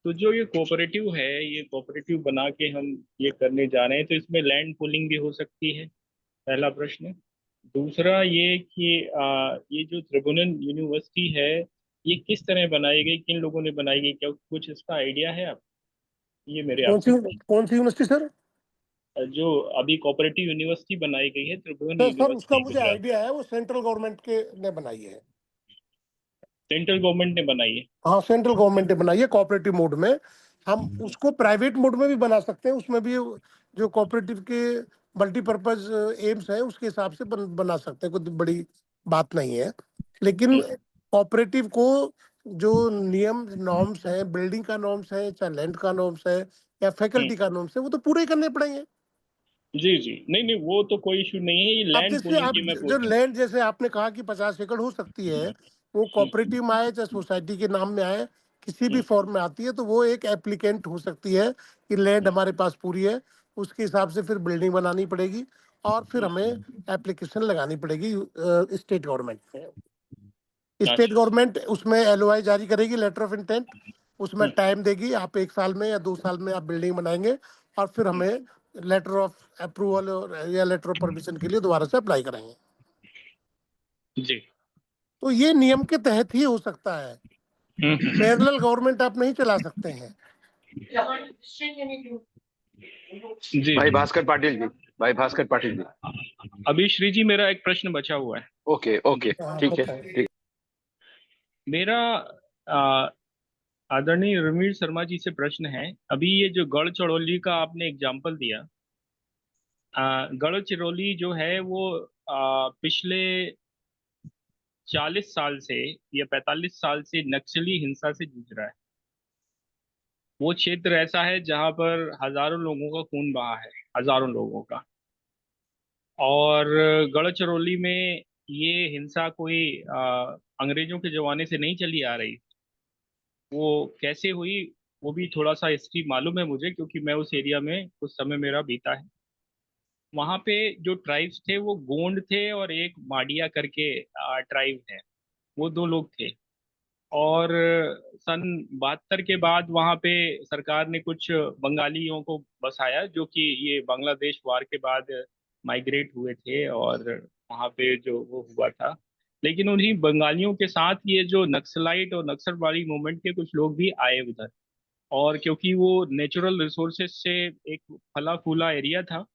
तो जो ये कोऑपरेटिव है, ये कोऑपरेटिव बना के हम ये करने जा रहे हैं, तो इसमें लैंड पूलिंग भी हो सकती है, पहला प्रश्न। दूसरा ये कि ये जो त्रिभुवन यूनिवर्सिटी है, ये किस तरह बनाई गई, किन लोगों ने बनाई गई, क्या कुछ इसका आइडिया है आप? ये मेरे कौन सी आपसे प्रश्न। University sir? जो अभी कोऑपरेटिव यूनिवर्सिटी बनाई गई है, त्रिभुवन तो सर उसका यूनिवर्सिटी मुझे गुजरात, आइडिया है, वो सेंट्रल गवर्नमेंट के ने बनाई है। सेंट्रल गवर्नमेंट ने बनाई है। हाँ, सेंट्रल गवर्नमेंट ने बनाई है कोऑपरेटिव मोड में। हम उसको प्राइवेट मोड में भी बना सकते हैं, उसमें भी जो कोऑपरेटिव के मल्टीपर्पज एम्स है उसके हिसाब से बना सकते हैं, कोई बड़ी बात नहीं है। लेकिन कोऑपरेटिव को जो नियम नॉर्म्स है, बिल्डिंग का नॉर्म्स है, चाहे लैंड का नॉर्म्स है या फैकल्टी का नॉर्म्स है, वो तो पूरे करने पड़ेंगे। जी जी, नहीं नहीं, वो तो कोई इशू नहीं है, ये अब लैंड जैसे पूलिंग आप की मैं जो पूछ रहा लैंड, जैसे आपने कहा कि 50 एकड़ हो सकती है, वो कोऑपरेटिव में आए चाहे सोसाइटी के नाम में आए, किसी भी फॉर्म में आती है, तो वो एक एप्लीकेंट हो सकती है कि लैंड हमारे पास पूरी है। उसके हिसाब से फिर बिल्डिंग बनानी पड़ेगी और फिर हमें एप्लीकेशन लगानी पड़ेगी स्टेट गवर्नमेंट में। स्टेट गवर्नमेंट उसमें LOI जारी करेगी, लेटर ऑफ इंटेंट, उसमें टाइम देगी, आप 1 साल में या 2 साल में आप बिल्डिंग बनाएंगे और फिर हमें लेटर ऑफ अप्रूवल या लेटर ऑफ परमिशन के लिए दोबारा से अप्लाई करेंगे। जी। तो ये नियम के तहत ही हो सकता है, पैरेलल गवर्नमेंट आप नहीं चला सकते हैं। जी भाई भास्कर पाटिल जी, भाई भास्कर पाटिल जी, अभी श्री जी मेरा एक प्रश्न बचा हुआ है। ओके ओके, ठीक है ठीक। मेरा आदरणीय रणवीर शर्मा जी से प्रश्न है, अभी ये जो गढ़चिरौली का आपने एग्जाम्पल दिया, गढ़चिरौली जो है वो पिछले 40 साल से या 45 साल से नक्सली हिंसा से जूझ रहा है। वो क्षेत्र ऐसा है जहां पर हजारों लोगों का खून बहा है, हजारों लोगों का। और गढ़चिरौली में ये हिंसा कोई अंग्रेजों के जमाने से नहीं चली आ रही। वो कैसे हुई, वो भी थोड़ा सा हिस्ट्री मालूम है मुझे, क्योंकि मैं उस एरिया में कुछ समय मेरा बीता है। वहाँ पे जो ट्राइब्स थे वो गोंड थे और एक माडिया करके ट्राइब है, वो दो लोग थे। और सन 72 के बाद वहाँ पे सरकार ने कुछ बंगालियों को बसाया, जो कि ये बांग्लादेश वार के बाद माइग्रेट हुए थे और वहाँ पे जो वो हुआ था। लेकिन उन्हीं बंगालियों के साथ ये जो नक्सलाइट और नक्सलवादी मूवमेंट के कुछ लोग भी आए उधर। और क्योंकि वो नेचुरल रिसोर्सेज से एक फला फूला एरिया था,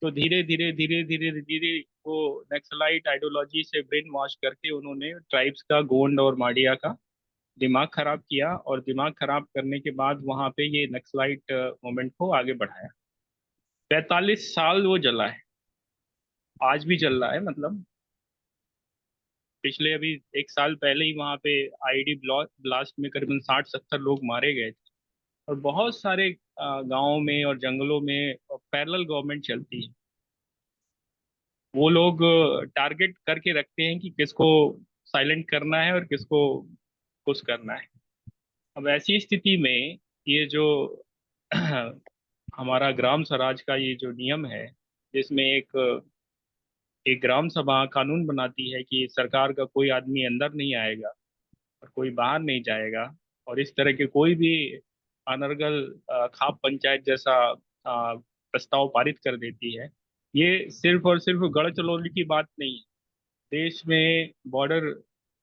तो धीरे धीरे धीरे धीरे धीरे वो नक्सलाइट आइडियोलॉजी से ब्रेन वॉश करके उन्होंने ट्राइब्स का, गोंड और माडिया का दिमाग खराब किया। और दिमाग खराब करने के बाद वहां पे ये नक्सलाइट मूवमेंट को आगे बढ़ाया। 45 साल वो जला है, आज भी चल रहा है। मतलब पिछले अभी 1 साल पहले ही वहां पे आईडी ब्लास्ट में करीबन 60-70 लोग मारे गए थे। और बहुत सारे गांवों में और जंगलों में पैरेलल गवर्नमेंट चलती है। वो लोग टारगेट करके रखते हैं कि किसको साइलेंट करना है और किसको कुछ करना है। अब ऐसी स्थिति में ये जो हमारा ग्राम स्वराज का ये जो नियम है, जिसमें एक एक ग्राम सभा कानून बनाती है कि सरकार का कोई आदमी अंदर नहीं आएगा और कोई बाहर नहीं जाएगा, और इस तरह के कोई भी अनर्गल खाप पंचायत जैसा प्रस्ताव पारित कर देती है। ये सिर्फ और सिर्फ गढ़चिरौली की बात नहीं है। देश में बॉर्डर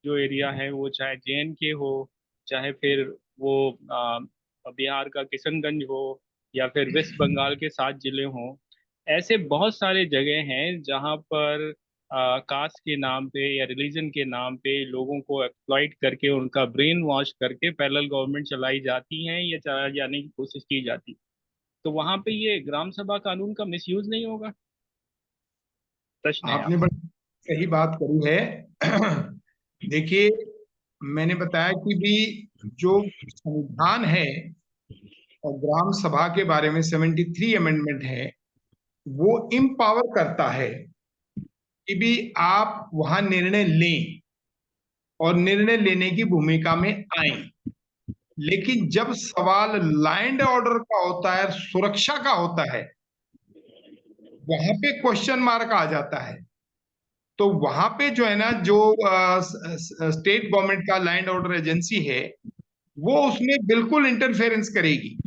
जो एरिया है, वो चाहे JNK हो, चाहे फिर वो बिहार का किशनगंज हो, या फिर वेस्ट बंगाल के 7 जिले हों, ऐसे बहुत सारे जगह हैं जहां पर कास्ट के नाम पे या रिलीजन के नाम पे लोगों को एक्सप्लॉइट करके, उनका ब्रेन वॉश करके पैरेलल गवर्नमेंट चलाई जाती हैं या चलाई जाने की कोशिश की जाती। तो वहां पे ये ग्राम सभा कानून का मिसयूज नहीं होगा? प्रश्न है आपने बड़ी सही बात करी है। देखिए, मैंने बताया कि भी जो संविधान है और ग्राम सभा के बारे में 73 अमेंडमेंट है, वो इम्पावर करता है कि भी आप वहां निर्णय लें और निर्णय लेने की भूमिका में आए। लेकिन जब सवाल लैंड ऑर्डर का होता है, सुरक्षा का होता है, वहां पे क्वेश्चन मार्क आ जाता है। तो वहां पे जो है ना, जो स्टेट गवर्नमेंट का लैंड ऑर्डर एजेंसी है, वो उसमें बिल्कुल इंटरफेरेंस करेगी।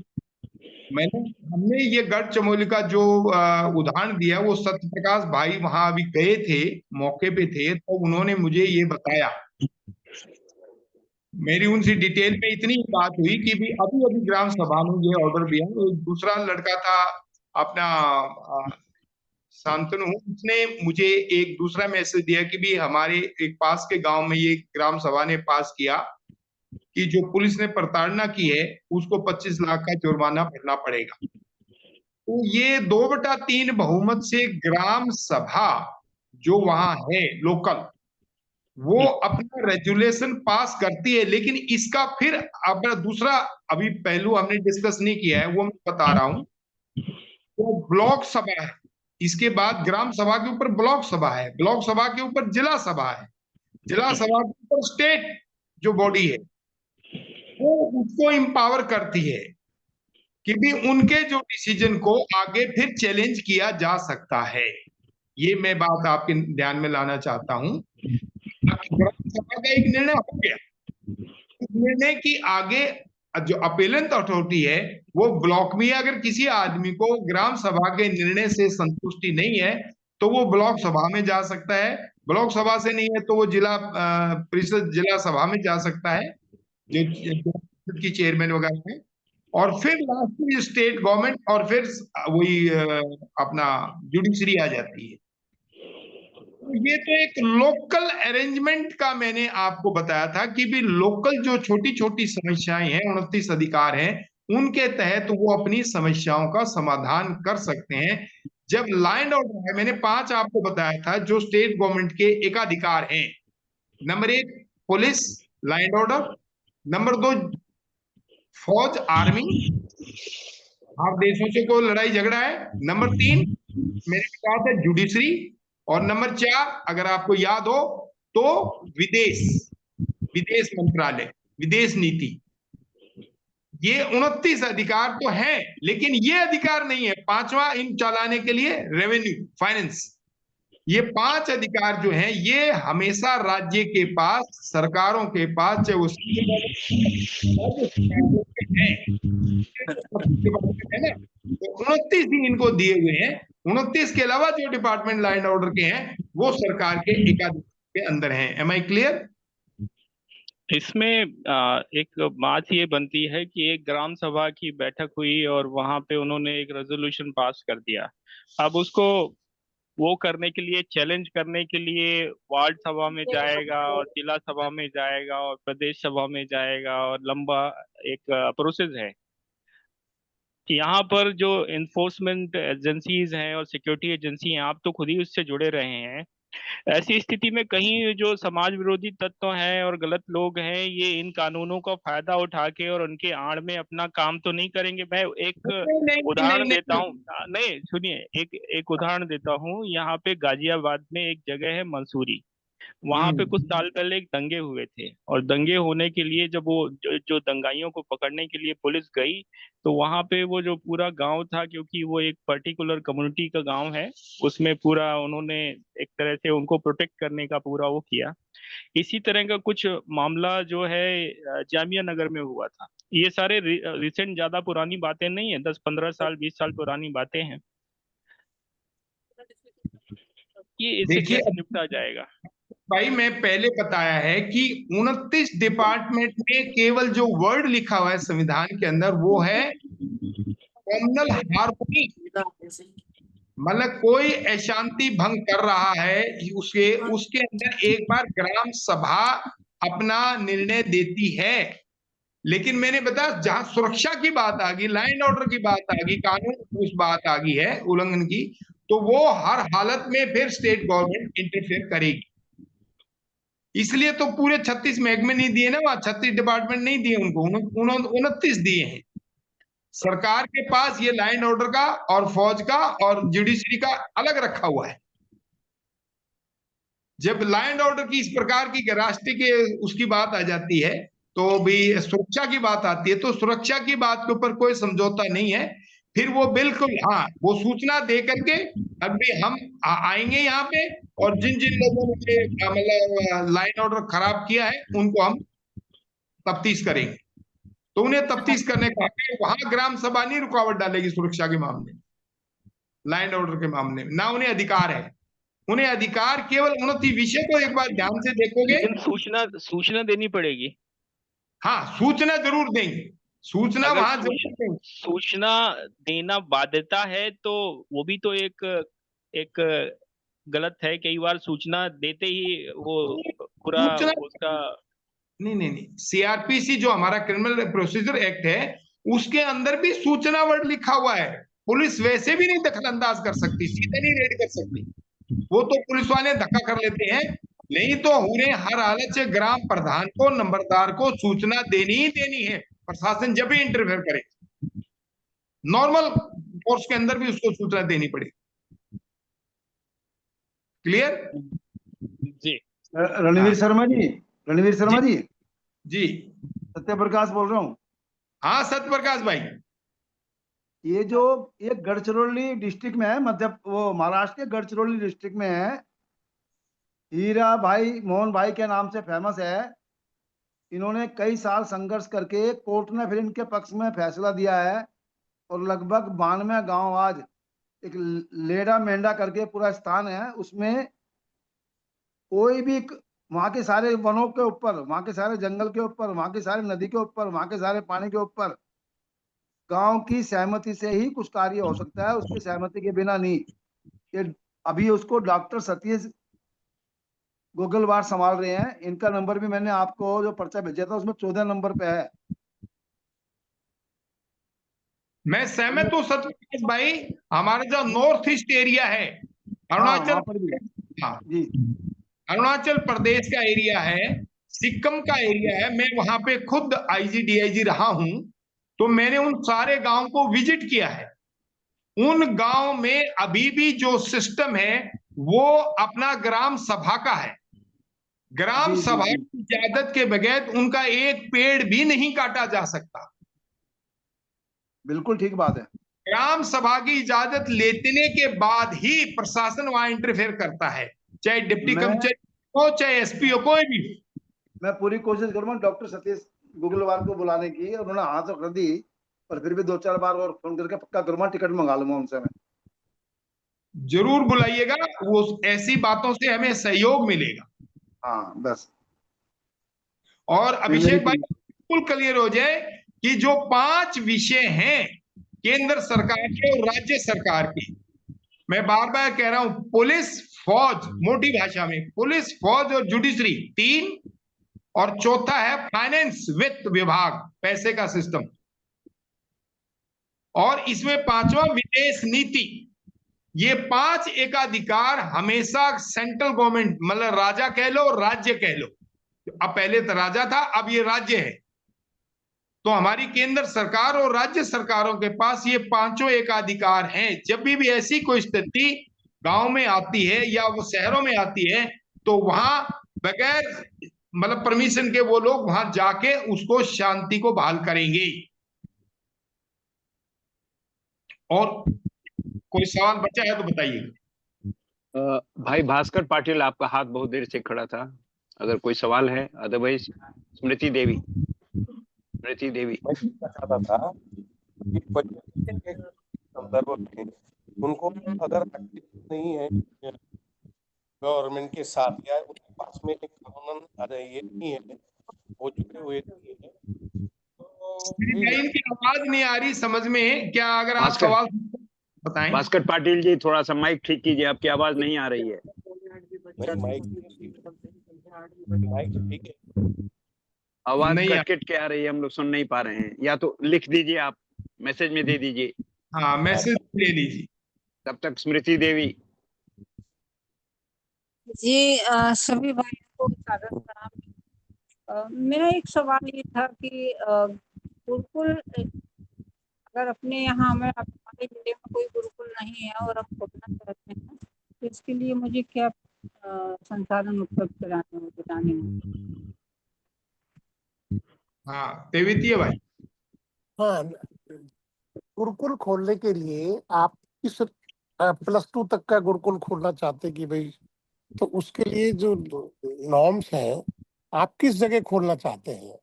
हमने ये गढ़ चमोली का जो उदाहरण दिया, वो सत्य प्रकाश भाई वहां अभी गए थे, मौके पे थे, तो उन्होंने मुझे ये बताया। मेरी उनसे डिटेल में इतनी बात हुई कि भी अभी अभी ग्राम सभा में ये ऑर्डर दिया। दूसरा लड़का था अपना शांतनु, उसने मुझे एक दूसरा मैसेज दिया कि भी हमारे एक पास के गांव में ये ग्राम सभा ने पास किया कि जो पुलिस ने प्रताड़ना की है उसको 25 लाख का जुर्माना भरना पड़ेगा। तो ये 2/3 बहुमत से ग्राम सभा जो वहां है लोकल, वो अपना रेजुलेशन पास करती है। लेकिन इसका फिर अपना दूसरा अभी पहलू हमने डिस्कस नहीं किया है, वो मैं बता रहा हूं। तो ब्लॉक सभा है, इसके बाद ग्राम सभा के ऊपर ब्लॉक सभा है, ब्लॉक सभा के ऊपर जिला सभा है, जिला सभा के ऊपर स्टेट जो बॉडी है वो उसको एम्पावर करती है कि भी उनके जो डिसीजन को आगे फिर चैलेंज किया जा सकता है। ये मैं बात आपके ध्यान में लाना चाहता हूं। ग्राम सभा का एक निर्णय हो गया, उस निर्णय की आगे जो अपीलेंट अथॉरिटी है वो ब्लॉक में, अगर किसी आदमी को ग्राम सभा के निर्णय से संतुष्टि नहीं है तो वो ब्लॉक सभा में जा सकता है, ब्लॉक सभा से नहीं है तो वो जिला परिषद जिला सभा में जा सकता है, जो की चेयरमैन वगैरह है, और फिर लास्ट में स्टेट गवर्नमेंट, और फिर वही अपना जुडिशरी आ जाती है। ये तो एक लोकल अरेंजमेंट का मैंने आपको बताया था कि भी लोकल जो छोटी छोटी समस्याएं हैं, 29 अधिकार हैं, उनके तहत वो अपनी समस्याओं का समाधान कर सकते हैं। जब लैंड ऑर्डर है, मैंने 5 आपको बताया था जो स्टेट गवर्नमेंट के एकाधिकार हैं। Number 1 police land order, number 2 फौज आर्मी, आप देशों से कोई लड़ाई झगड़ा है, नंबर 3 मेरे पास है जुडिशरी, और नंबर 4 अगर आपको याद हो तो विदेश मंत्रालय, विदेश नीति। ये 29 अधिकार तो हैं, लेकिन ये अधिकार नहीं है 5वां इन चलाने के लिए रेवेन्यू फाइनेंस। ये 5 अधिकार जो हैं ये हमेशा राज्य के पास, सरकारों के पास, चाहे वो है ना, तो 29 ही इनको दिए हुए हैं। 29 के अलावा जो डिपार्टमेंट लैंड ऑर्डर के हैं वो सरकार के एकाधिकार के अंदर हैं। Am I clear? इसमें एक बात ये बनती है कि एक ग्राम सभा की बैठक हुई और वहां पे उन्होंने एक रेजोल्यूशन पास कर दिया। अब उसको वो करने के लिए, चैलेंज करने के लिए वार्ड सभा में जाएगा और जिला सभा में जाएगा और प्रदेश सभा में जाएगा, और लंबा एक प्रोसेस है। यहाँ पर जो इन्फोर्समेंट एजेंसीज हैं और सिक्योरिटी एजेंसी हैं, आप तो खुद ही उससे जुड़े रहे हैं। ऐसी स्थिति में कहीं जो समाज विरोधी तत्व हैं और गलत लोग हैं, ये इन कानूनों का फायदा उठा के और उनके आड़ में अपना काम तो नहीं करेंगे? मैं एक उदाहरण देता हूँ। नहीं, सुनिए, एक उदाहरण देता हूँ। यहाँ पे गाजियाबाद में एक जगह है मंसूरी। वहां पे कुछ साल पहले एक दंगे हुए थे, और दंगे होने के लिए जब वो जो दंगाइयों को पकड़ने के लिए पुलिस गई, तो वहां पे वो जो पूरा गांव था, क्योंकि वो एक पर्टिकुलर कम्युनिटी का गांव है, उसमें पूरा उन्होंने एक तरह से उनको प्रोटेक्ट करने का पूरा वो किया। इसी तरह का कुछ मामला जो है जामिया नगर में हुआ था। ये सारे रिसेंट, ज्यादा पुरानी बातें नहीं है, 10-15 साल 20 साल पुरानी बातें हैं। ये इससे देखिए कैसे निपटा जाएगा? भाई, मैं पहले बताया है कि 29 डिपार्टमेंट में केवल जो वर्ड लिखा हुआ है संविधान के अंदर वो है कम्युनल हार्मनी। मतलब कोई अशांति भंग कर रहा है उसके अंदर एक बार ग्राम सभा अपना निर्णय देती है। लेकिन मैंने बताया जहां सुरक्षा की बात आ गई, लाइन ऑर्डर की बात आ गई, कानून उस बात आ गई है उल्लंघन की, तो वो हर हालत में फिर स्टेट गवर्नमेंट इंटरफेयर करेगी। इसलिए तो पूरे 36 महकमे नहीं दिए ना, वहां 36 डिपार्टमेंट नहीं दिए उनको, 29 दिए हैं। सरकार के पास ये लाइन ऑर्डर का और फौज का और जुडिशरी का अलग रखा हुआ है। जब लैंड ऑर्डर की इस प्रकार की राष्ट्रीय के उसकी बात आ जाती है, तो भी सुरक्षा की बात आती है, तो सुरक्षा की बात के ऊपर कोई समझौता नहीं है। फिर वो बिल्कुल, हाँ, वो सूचना दे करके अभी हम आएंगे यहाँ पे, और जिन जिन लोगों ने मतलब लाइन ऑर्डर खराब किया है उनको हम तफ्तीश करेंगे। तो उन्हें तफ्तीश करने का वहां ग्राम सभा नहीं रुकावट डालेगी सुरक्षा के मामले में, लाइन ऑर्डर के मामले में ना उन्हें अधिकार है। उन्हें अधिकार केवल 29 विषय को एक बार ध्यान से देखोगे, लेकिन सूचना देनी पड़ेगी। हाँ, सूचना जरूर देंगे, सूचना अगर वहां जरूर देंगे। सूचना देना बाध्यता है तो वो भी तो एक गलत है। कई बार सूचना देते ही वो पूरा उसका नहीं, सीआरपीसी जो हमारा क्रिमिनल प्रोसीजर एक्ट है उसके अंदर भी सूचना वर्ड लिखा हुआ है। पुलिस वैसे भी नहीं दखलंदाज कर सकती, सीधे नहीं रेड कर सकती, वो तो पुलिस वाले धक्का कर लेते हैं। नहीं तो उन्हें हर हालत से ग्राम प्रधान को, नंबरदार को सूचना देनी ही देनी है। प्रशासन जब भी इंटरफेयर करे, नॉर्मल फोर्स के अंदर भी उसको सूचना देनी पड़ेगी। क्लियर? जी। रणवीर शर्मा जी, रणवीर शर्मा जी, जी सत्य प्रकाश बोल रहा हूँ। हाँ सत्य प्रकाश भाई, ये जो ये गढ़चिरौली डिस्ट्रिक्ट में है, मध्य वो महाराष्ट्र के गढ़चिरौली डिस्ट्रिक्ट में है, हीरा भाई मोहन भाई के नाम से फेमस है। इन्होंने कई साल संघर्ष करके कोर्ट ने फिर इनके पक्ष में फैसला दिया है, और लगभग 92 गांव आज एक लेडा मेंढा करके पूरा स्थान है, उसमें कोई भी वहां के सारे वनों के ऊपर, वहां के सारे जंगल के ऊपर, वहां के सारे नदी के ऊपर, वहां के सारे पानी के ऊपर गांव की सहमति से ही कुछ कार्य हो सकता है, उसकी सहमति के बिना नहीं। ये अभी उसको डॉक्टर सतीश गोगलवार संभाल रहे हैं। इनका नंबर भी मैंने आपको जो पर्चा भेजा था उसमें 14 नंबर पे है। मैं सहमत हूँ सत्य भाई। हमारा जो नॉर्थ ईस्ट एरिया है, अरुणाचल प्रदेश का एरिया है, सिक्किम का एरिया है, मैं वहां पे खुद आईजी डीआईजी रहा हूं, तो मैंने उन सारे गांव को विजिट किया है। उन गांव में अभी भी जो सिस्टम है वो अपना ग्राम सभा का है। ग्राम सभा की इजाजत के बगैर उनका एक पेड़ भी नहीं काटा जा सकता। बिल्कुल ठीक बात है। ग्राम सभा की इजाजत लेने के बाद ही प्रशासन वहां इंटरफेयर करता है, चाहे डिप्टी कमिश्नर हो, चाहे एसपी हो, कोई भी। मैं पूरी कोशिश करूंगा डॉक्टर सतीश गुगलवार को बुलाने की, उन्होंने हाँ तो कर दी, पर फिर भी 2-4 बार और फोन करके पक्का करूंगा, टिकट मंगा लूंगा उनसे। मैं जरूर बुलाइएगा, वो ऐसी बातों से हमें सहयोग मिलेगा। हाँ बस। और अभिषेक भाई बिल्कुल क्लियर हो जाए कि जो 5 विषय हैं केंद्र सरकार के और राज्य सरकार के, मैं बार बार कह रहा हूं, पुलिस फौज, मोटी भाषा में पुलिस फौज और जुडिशरी 3, और चौथा है फाइनेंस, वित्त विभाग, पैसे का सिस्टम, और इसमें 5वां विदेश नीति। ये 5 एकाधिकार हमेशा सेंट्रल गवर्नमेंट, मतलब राजा कह लो, राज्य कह लो, अब पहले तो राजा था, अब ये राज्य है, तो हमारी केंद्र सरकार और राज्य सरकारों के पास ये 5 एकाधिकार हैं। जब भी ऐसी कोई स्थिति गांव में आती है या वो शहरों में आती है, तो वहां बगैर मतलब परमिशन के वो लोग वहां जाके उसको शांति को बहाल करेंगे। और कोई सवाल बचा है तो बताइए। भाई भास्कर पाटिल, आपका हाथ बहुत देर से खड़ा था, अगर कोई सवाल है। अदरवाइज स्मृति देवी। मैं पूछना चाहता था कि बच्चे के संदर्भ में उनको अगर एक्टिव नहीं है गवर्नमेंट के साथ या उनके पास में एक कानून ये नहीं है, वो जुड़े हुए नहीं है, तो इनकी आवाज नहीं आ रही समझ में, क्या अगर आप भास्कर सवाल बताएं। भास्कर पाटिल जी, थोड़ा सा माइक ठीक कीजिए, आपकी आवाज नहीं आ रही है। माइक ठीक है, आवाज नहीं कट कट के आ रही है, हम लोग सुन नहीं पा रहे हैं। या तो लिख दीजिए, आप मैसेज में दे दीजिए। हाँ, मैसेज ले लीजिए। तब तक स्मृति देवी। जी सभी भाइयों को सादर सलाम। मेरा एक सवाल ये था कि गुरुकुल अगर अपने यहाँ हमारे जिले में कोई गुरुकुल नहीं है और हम खोलना चाहते हैं, तो इसके लिए मुझे क्या संसाधन उपलब्ध कराने होंगे, बताने होंगे? हाँ तेवितीय भाई। हाँ, गुरुकुल खोलने के लिए आप किस +2 तक का गुरुकुल खोलना चाहते कि भाई, तो उसके लिए जो नॉर्म्स हैं, आप किस जगह खोलना चाहते हैं,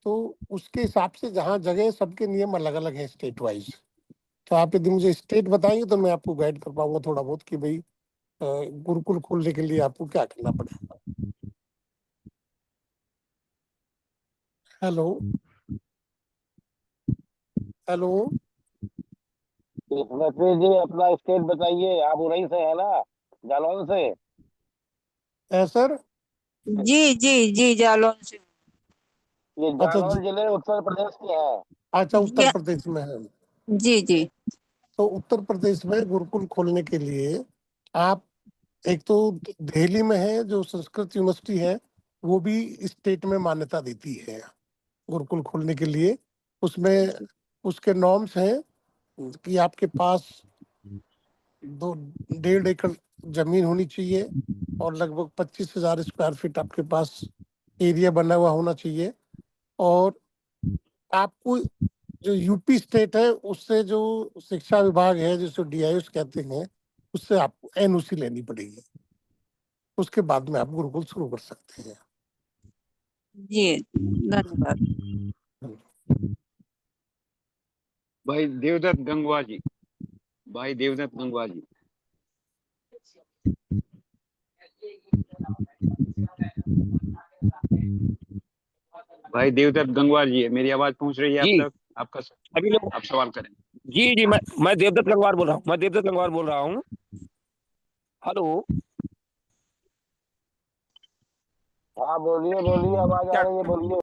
तो उसके हिसाब से जहाँ जगह सबके नियम अलग अलग हैं स्टेट वाइज। तो आप यदि मुझे स्टेट बताएंगे तो मैं आपको गाइड कर पाऊंगा थोड़ा बहुत कि भाई गुरुकुल खोलने के लिए आपको क्या करना पड़ेगा। हेलो हेलो स्मृति जी अपना स्टेट बताइए, आप उन्हीं से है ना, जालौन से? सर जी जी जी, जालौन से। ये अच्छा जालौन जिले उत्तर प्रदेश के हैं। अच्छा, उत्तर प्रदेश में है। जी जी। तो उत्तर प्रदेश में गुरुकुल खोलने के लिए आप, एक तो दिल्ली में है जो संस्कृत यूनिवर्सिटी है, वो भी स्टेट में मान्यता देती है गुरुकुल खोलने के लिए। उसमें उसके नॉर्म्स हैं कि आपके पास 1.5 एकड़ जमीन होनी चाहिए और लगभग 25,000 स्क्वायर फीट आपके पास एरिया बना हुआ होना चाहिए। और आपको जो यूपी स्टेट है उससे जो शिक्षा विभाग है जिसको DIUs कहते हैं, उससे आपको NOC लेनी पड़ेगी। उसके बाद में आप गुरुकुल शुरू कर सकते हैं। जी धन्यवाद। भाई देवदत्त गंगवा जी। भाई देवदत्त गंगवा जी। भाई देवदत्त गंगवार जी, मेरी आवाज पहुंच रही है आप तक? आपका अभी लोग आप सवाल करें। जी जी, मैं देवदत्त गंगवार बोल रहा हूँ। हेलो, हाँ बोलिए बोलिए, आवाज आ रही है, बोलिए।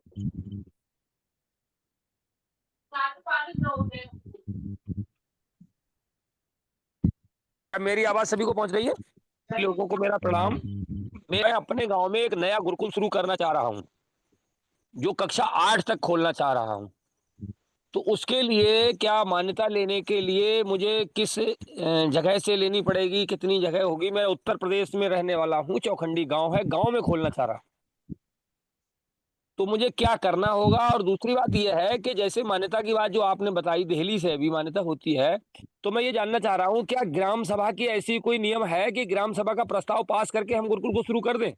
मेरी आवाज सभी को पहुंच रही है? लोगों को मेरा प्रणाम। मैं अपने गांव में एक नया गुरुकुल शुरू करना चाह रहा हूं, जो कक्षा 8 तक खोलना चाह रहा हूं। तो उसके लिए क्या मान्यता लेने के लिए मुझे किस जगह से लेनी पड़ेगी, कितनी जगह होगी? मैं उत्तर प्रदेश में रहने वाला हूं, चौखंडी गांव है, गांव में खोलना चाह रहा, तो मुझे क्या करना होगा? और दूसरी बात यह है कि जैसे मान्यता की बात जो आपने बताई, दिल्ली से भी मान्यता होती है, तो मैं ये जानना चाह रहा हूं क्या ग्राम सभा की ऐसी कोई नियम है कि ग्राम सभा का प्रस्ताव पास करके हम गुरुकुल को शुरू कर दें?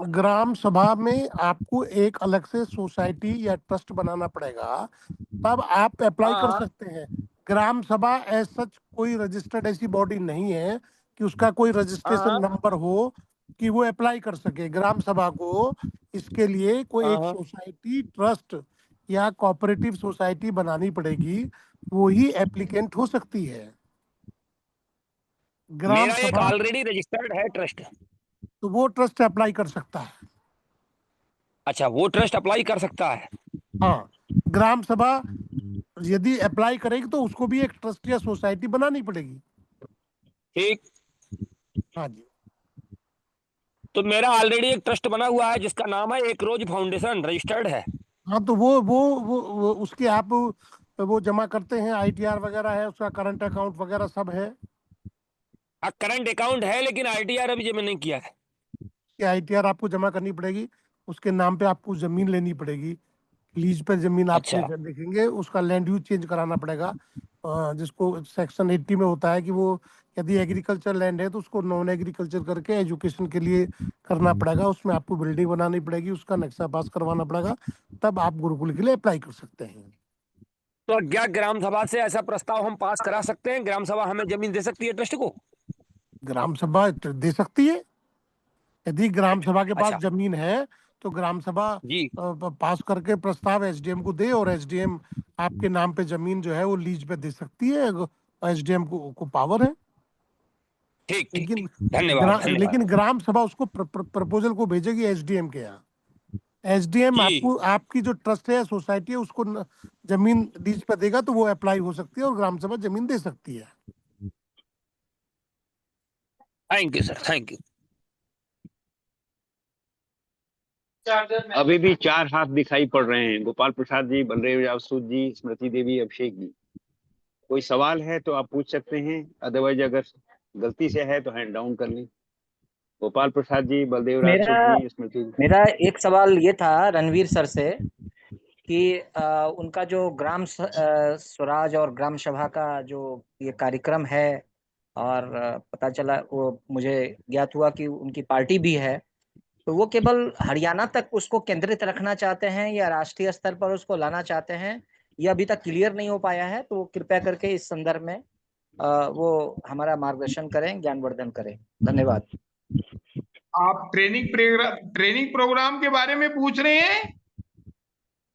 ग्राम सभा में आपको एक अलग से सोसाइटी या ट्रस्ट बनाना पड़ेगा, तब आप अप्लाई कर सकते हैं। ग्राम सभा एज सच कोई रजिस्टर्ड ऐसी बॉडी नहीं है कि उसका कोई रजिस्ट्रेशन नंबर हो कि वो अप्लाई कर सके। ग्राम सभा को इसके लिए कोई एक सोसाइटी, ट्रस्ट या कोऑपरेटिव सोसाइटी बनानी पड़ेगी, वो ही एप्लीकेंट हो सकती है। ग्राम मेरा एक सभा ऑलरेडी रजिस्टर्ड है ट्रस्ट, तो वो ट्रस्ट अप्लाई कर सकता है। अच्छा, वो ट्रस्ट अप्लाई कर सकता है। हाँ, ग्राम सभा यदि अप्लाई करेगी तो उसको भी एक ट्रस्ट या सोसाइटी बनानी पड़ेगी। ठीक। हाँ जी। तो मेरा ऑलरेडी एक ट्रस्ट बना हुआ है जिसका नाम है एक रोज फाउंडेशन, रजिस्टर्ड है। हाँ, तो वो उसके आप वो जमा करते हैं, ITR वगैरह है, उसका करंट अकाउंट वगैरह सब है। हाँ करंट अकाउंट है लेकिन आईटीआर अभी जमा नहीं किया है। आईटीआर आपको जमा करनी पड़ेगी, उसके नाम पे आपको जमीन लेनी पड़ेगी, लीज पर जमीन आपने अच्छा देखेंगे, उसका लैंड यूज चेंज कराना पड़ेगा, जिसको सेक्शन 80 में होता है कि वो यदि एग्रीकल्चर लैंड है तो उसको नॉन एग्रीकल्चर करके एजुकेशन के लिए करना पड़ेगा, उसमें आपको बिल्डिंग बनानी पड़ेगी, उसका नक्शा पास करवाना पड़ेगा, तब आप गुरुकुल के लिए अप्लाई कर सकते हैं। तो क्या ग्राम सभा से ऐसा प्रस्ताव हम पास करा सकते हैं? ग्राम सभा हमें जमीन दे सकती है ट्रस्ट को? ग्राम सभा दे सकती है, यदि ग्राम सभा के पास अच्छा जमीन है तो ग्राम सभा जी पास करके प्रस्ताव एसडीएम को दे, और एसडीएम आपके नाम पे जमीन जो है वो लीज पे दे सकती है, एसडीएम को पावर है। ठीक ठीक लेकिन धन्यवाद धन्यवाद लेकिन ग्राम सभा उसको प्रपोजल को भेजेगी एसडीएम के यहाँ, एसडीएम जी। आपको आपकी जो ट्रस्ट है सोसाइटी है उसको जमीन लीज पे देगा तो वो अप्लाई हो सकती है और ग्राम सभा जमीन दे सकती है। Thank you sir, thank you. अभी भी 4 हाथ दिखाई पड़ रहे हैं, गोपाल प्रसाद जी, बलदेव रावसूद जी, स्मृति देवी, अभिषेक जी। कोई सवाल है तो आप पूछ सकते हैं, अदरवाइज अगर गलती से है तो हैंड डाउन कर लें। गोपाल प्रसाद जी, बलदेव रावसूद जी, स्मृति जी। मेरा एक सवाल ये था रणवीर सर से कि उनका जो ग्राम स्वराज और ग्राम सभा का जो ये कार्यक्रम है, और पता चला वो मुझे ज्ञात हुआ कि उनकी पार्टी भी है, तो वो केवल हरियाणा तक उसको केंद्रित रखना चाहते हैं या राष्ट्रीय स्तर पर उसको लाना चाहते हैं, ये अभी तक क्लियर नहीं हो पाया है। तो कृपया करके इस संदर्भ में वो हमारा मार्गदर्शन करें, ज्ञानवर्धन करें। धन्यवाद। आप ट्रेनिंग प्रोग्राम के बारे में पूछ रहे हैं?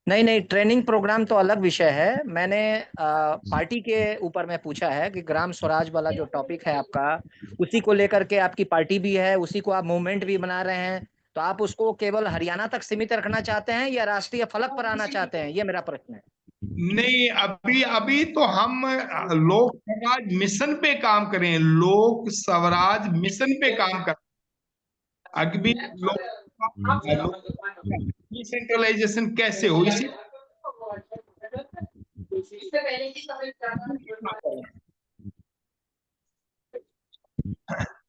नहीं नहीं, ट्रेनिंग प्रोग्राम तो अलग विषय है। मैंने पार्टी के ऊपर में पूछा है कि ग्राम स्वराज वाला जो टॉपिक है आपका, उसी को लेकर के आपकी पार्टी भी है, उसी को आप मूवमेंट भी बना रहे हैं, तो आप उसको केवल हरियाणा तक सीमित रखना चाहते हैं या राष्ट्रीय फलक पर आना चाहते हैं, ये मेरा प्रश्न है। नहीं, अभी अभी तो हम लोक स्वराज मिशन पे काम करें, लोक स्वराज मिशन पे काम कर, अभी डिसेंट्रलाइजेशन कैसे हो इसी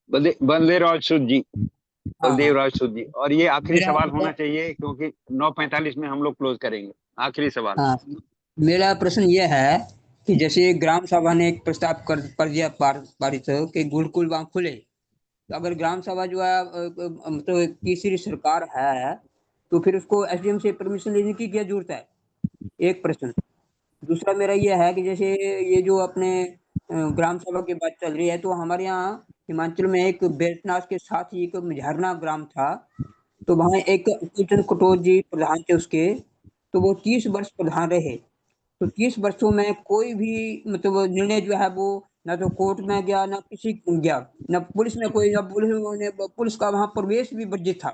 बलदेव रावसूद जी, बलदेव रावसूद जी, और ये आखिरी मेरा सवाल होना चाहिए क्योंकि 9:45 में हम लोग क्लोज करेंगे। आखिरी सवाल। हाँ, मेरा प्रश्न यह है कि जैसे ग्राम सभा ने एक प्रस्ताव कर दिया पारित कि गुरुकुल वहाँ खुले, तो अगर ग्राम सभा जो है मतलब एक तीसरी सरकार है, तो फिर उसको एसडीएम से परमिशन लेने की क्या जरूरत है? एक प्रश्न। दूसरा मेरा यह है कि जैसे ये जो अपने ग्राम सभा की बात चल रही है, तो हमारे यहाँ हिमाचल में एक बेटनाथ के साथ ही एक मझारना ग्राम था, तो वहाँ एक कीर्तन कटोच जी प्रधान थे उसके, तो वो 30 वर्ष प्रधान रहे। तो 30 वर्षों में कोई भी मतलब निर्णय जो है वो ना तो कोर्ट में गया, ना किसी गया, ना पुलिस में कोई, ना पुलिस का वहाँ प्रवेश भी वर्जित था,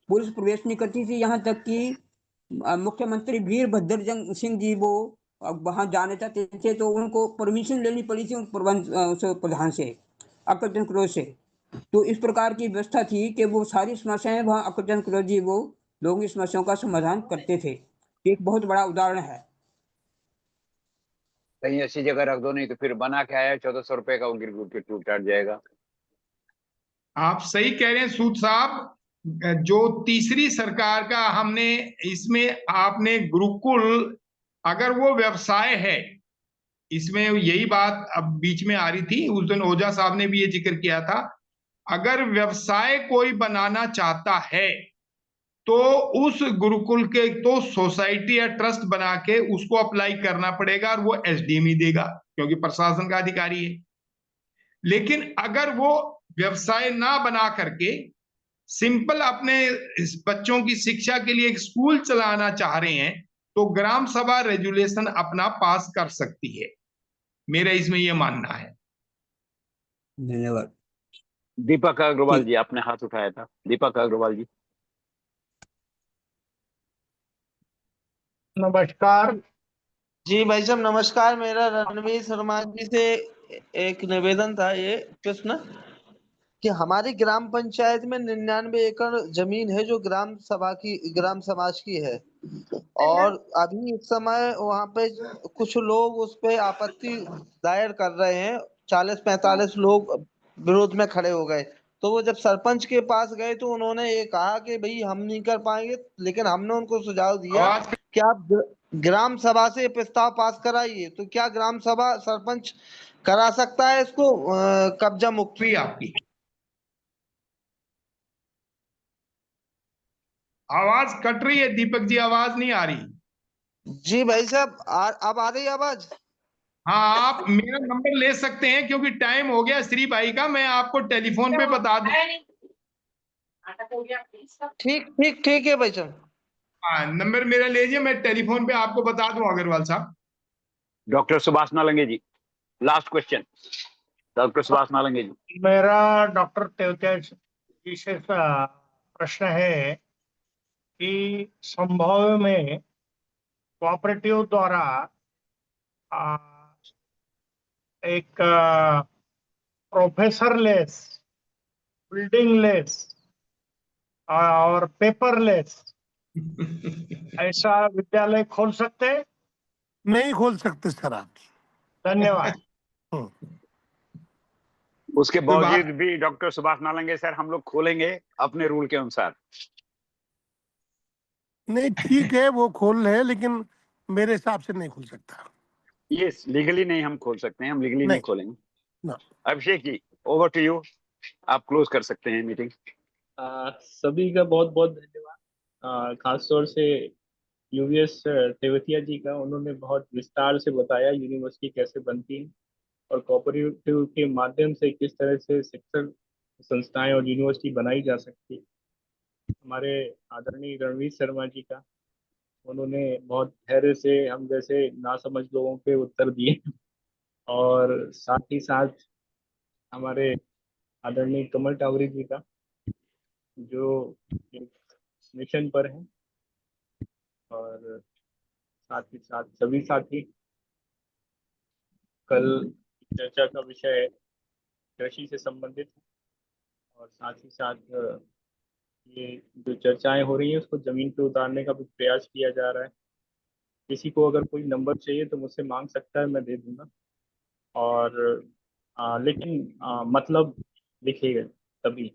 पुलिस प्रवेश नहीं करती थी। यहाँ तक कि मुख्यमंत्री वीरभद्र सिंह जी वो वहां जाने चाहते थे तो उनको परमिशन लेनी पड़ी थी प्रधान से, अकलचंद कटोच से। तो इस प्रकार की व्यवस्था थी कि वो सारी समस्याएं वहाँ अकलचंद कटोच जी वो लोगों की समस्याओं का समाधान करते थे। एक बहुत बड़ा उदाहरण है। कहीं ऐसी जगह रख दो, नहीं तो फिर बना के आया 1400 रुपए का वो गिर गिर के टूट जाएगा। आप सही कह रहे हैं सूद साहब, जो तीसरी सरकार का हमने इसमें आपने गुरुकुल, अगर वो व्यवसाय है, इसमें यही बात अब बीच में आ रही थी, उस दिन ओझा साहब ने भी ये जिक्र किया था, अगर व्यवसाय कोई बनाना चाहता है तो उस गुरुकुल के तो सोसाइटी या ट्रस्ट बना के उसको अप्लाई करना पड़ेगा और वो एसडीएम ही देगा क्योंकि प्रशासन का अधिकारी है। लेकिन अगर वो व्यवसाय ना बना करके सिंपल अपने बच्चों की शिक्षा के लिए एक स्कूल चलाना चाह रहे हैं तो ग्राम सभा रेजुलेशन अपना पास कर सकती है, मेरा इसमें यह मानना है। धन्यवाद। दीपक अग्रवाल जी, आपने हाथ उठाया था। दीपक अग्रवाल जी। नमस्कार जी भाई साहब, नमस्कार। मेरा रणवीर शर्मा जी से एक निवेदन था, ये प्रश्न कि हमारी ग्राम पंचायत में 99 एकड़ जमीन है जो ग्राम समाज की है, और अभी इस समय वहाँ पे कुछ लोग उस पे आपत्ति दायर कर रहे हैं। 40-45 लोग विरोध में खड़े हो गए। तो वो जब सरपंच के पास गए तो उन्होंने ये कहा कि भाई हम नहीं कर पाएंगे, लेकिन हमने उनको सुझाव दिया कि आप ग्राम सभा से प्रस्ताव पास कराइए। तो क्या ग्राम सभा सरपंच करा सकता है इसको कब्जा मुक्ति? आपकी आवाज कट रही है दीपक जी, आवाज नहीं आ रही। जी भाई साहब, अब आ रही है आवाज? हाँ, आप मेरा नंबर ले सकते हैं क्योंकि टाइम हो गया श्री भाई का, मैं आपको टेलीफोन पे बता दूं। ठीक ठीक ठीक है भाई साहब। हाँ, नंबर मेरा लीजिए, मैं टेलीफोन पे आपको बता दूं अग्रवाल साहब। डॉक्टर सुभाष नालंगे जी, लास्ट क्वेश्चन। डॉक्टर सुभाष नालंगे जी। मेरा डॉक्टर तेवतिया जी से प्रश्न है कि संभव में कोऑपरेटिव द्वारा एक प्रोफेसर लेस, बिल्डिंग लेस और पेपरलेस ऐसा विद्यालय खोल सकते हैं? नहीं खोल सकते सर आप। धन्यवाद। उसके बावजूद भी डॉक्टर सुभाष नालंगे सर, हम लोग खोलेंगे अपने रूल के अनुसार। नहीं ठीक है, वो खोल है, लेकिन मेरे हिसाब से नहीं खुल सकता। यस, लीगली नहीं हम खोल सकते हैं, हम लीगली नहीं खोलेंगे। ना। Abhishek ji, over to you, आप क्लोज कर सकते हैं मीटिंग। सभी का बहुत बहुत धन्यवाद, खास तौर से यूवीएस तेवतिया जी का। उन्होंने बहुत विस्तार से बताया यूनिवर्सिटी कैसे बनती है और कोऑपरेटिव के माध्यम से किस तरह से शिक्षण संस्थाएं और यूनिवर्सिटी बनाई जा सकती है। हमारे आदरणीय रणवीर शर्मा जी का, उन्होंने बहुत धैर्य से हम जैसे नासमझ लोगों के उत्तर दिए। और साथ ही साथ हमारे आदरणीय कमल टावरी जी का, जो एक मिशन पर है। और साथ ही साथ सभी साथी, कल चर्चा का विषय कृषि से संबंधित है और साथ ही साथ ये जो चर्चाएं हो रही हैं उसको जमीन पे उतारने का भी प्रयास किया जा रहा है। किसी को अगर कोई नंबर चाहिए तो मुझसे मांग सकता है, मैं दे दूंगा। और लेकिन मतलब लिखिएगा तभी।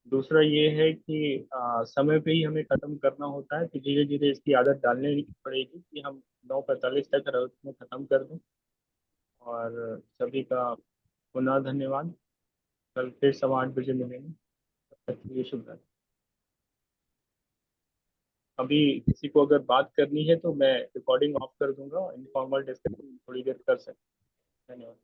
दूसरा ये है कि समय पे ही हमें ख़त्म करना होता है, तो धीरे धीरे इसकी आदत डालनी पड़ेगी कि हम 9:45 तक रात में ख़त्म कर दें। और सभी का पुनः धन्यवाद। कल फिर 8:15 मिलेंगे। तब तक के लिए शुभ रात्रि। अभी किसी को अगर बात करनी है तो मैं रिकॉर्डिंग ऑफ कर दूंगा, इनफॉर्मल डिस्कशन थोड़ी देर कर सकते हैं। धन्यवाद।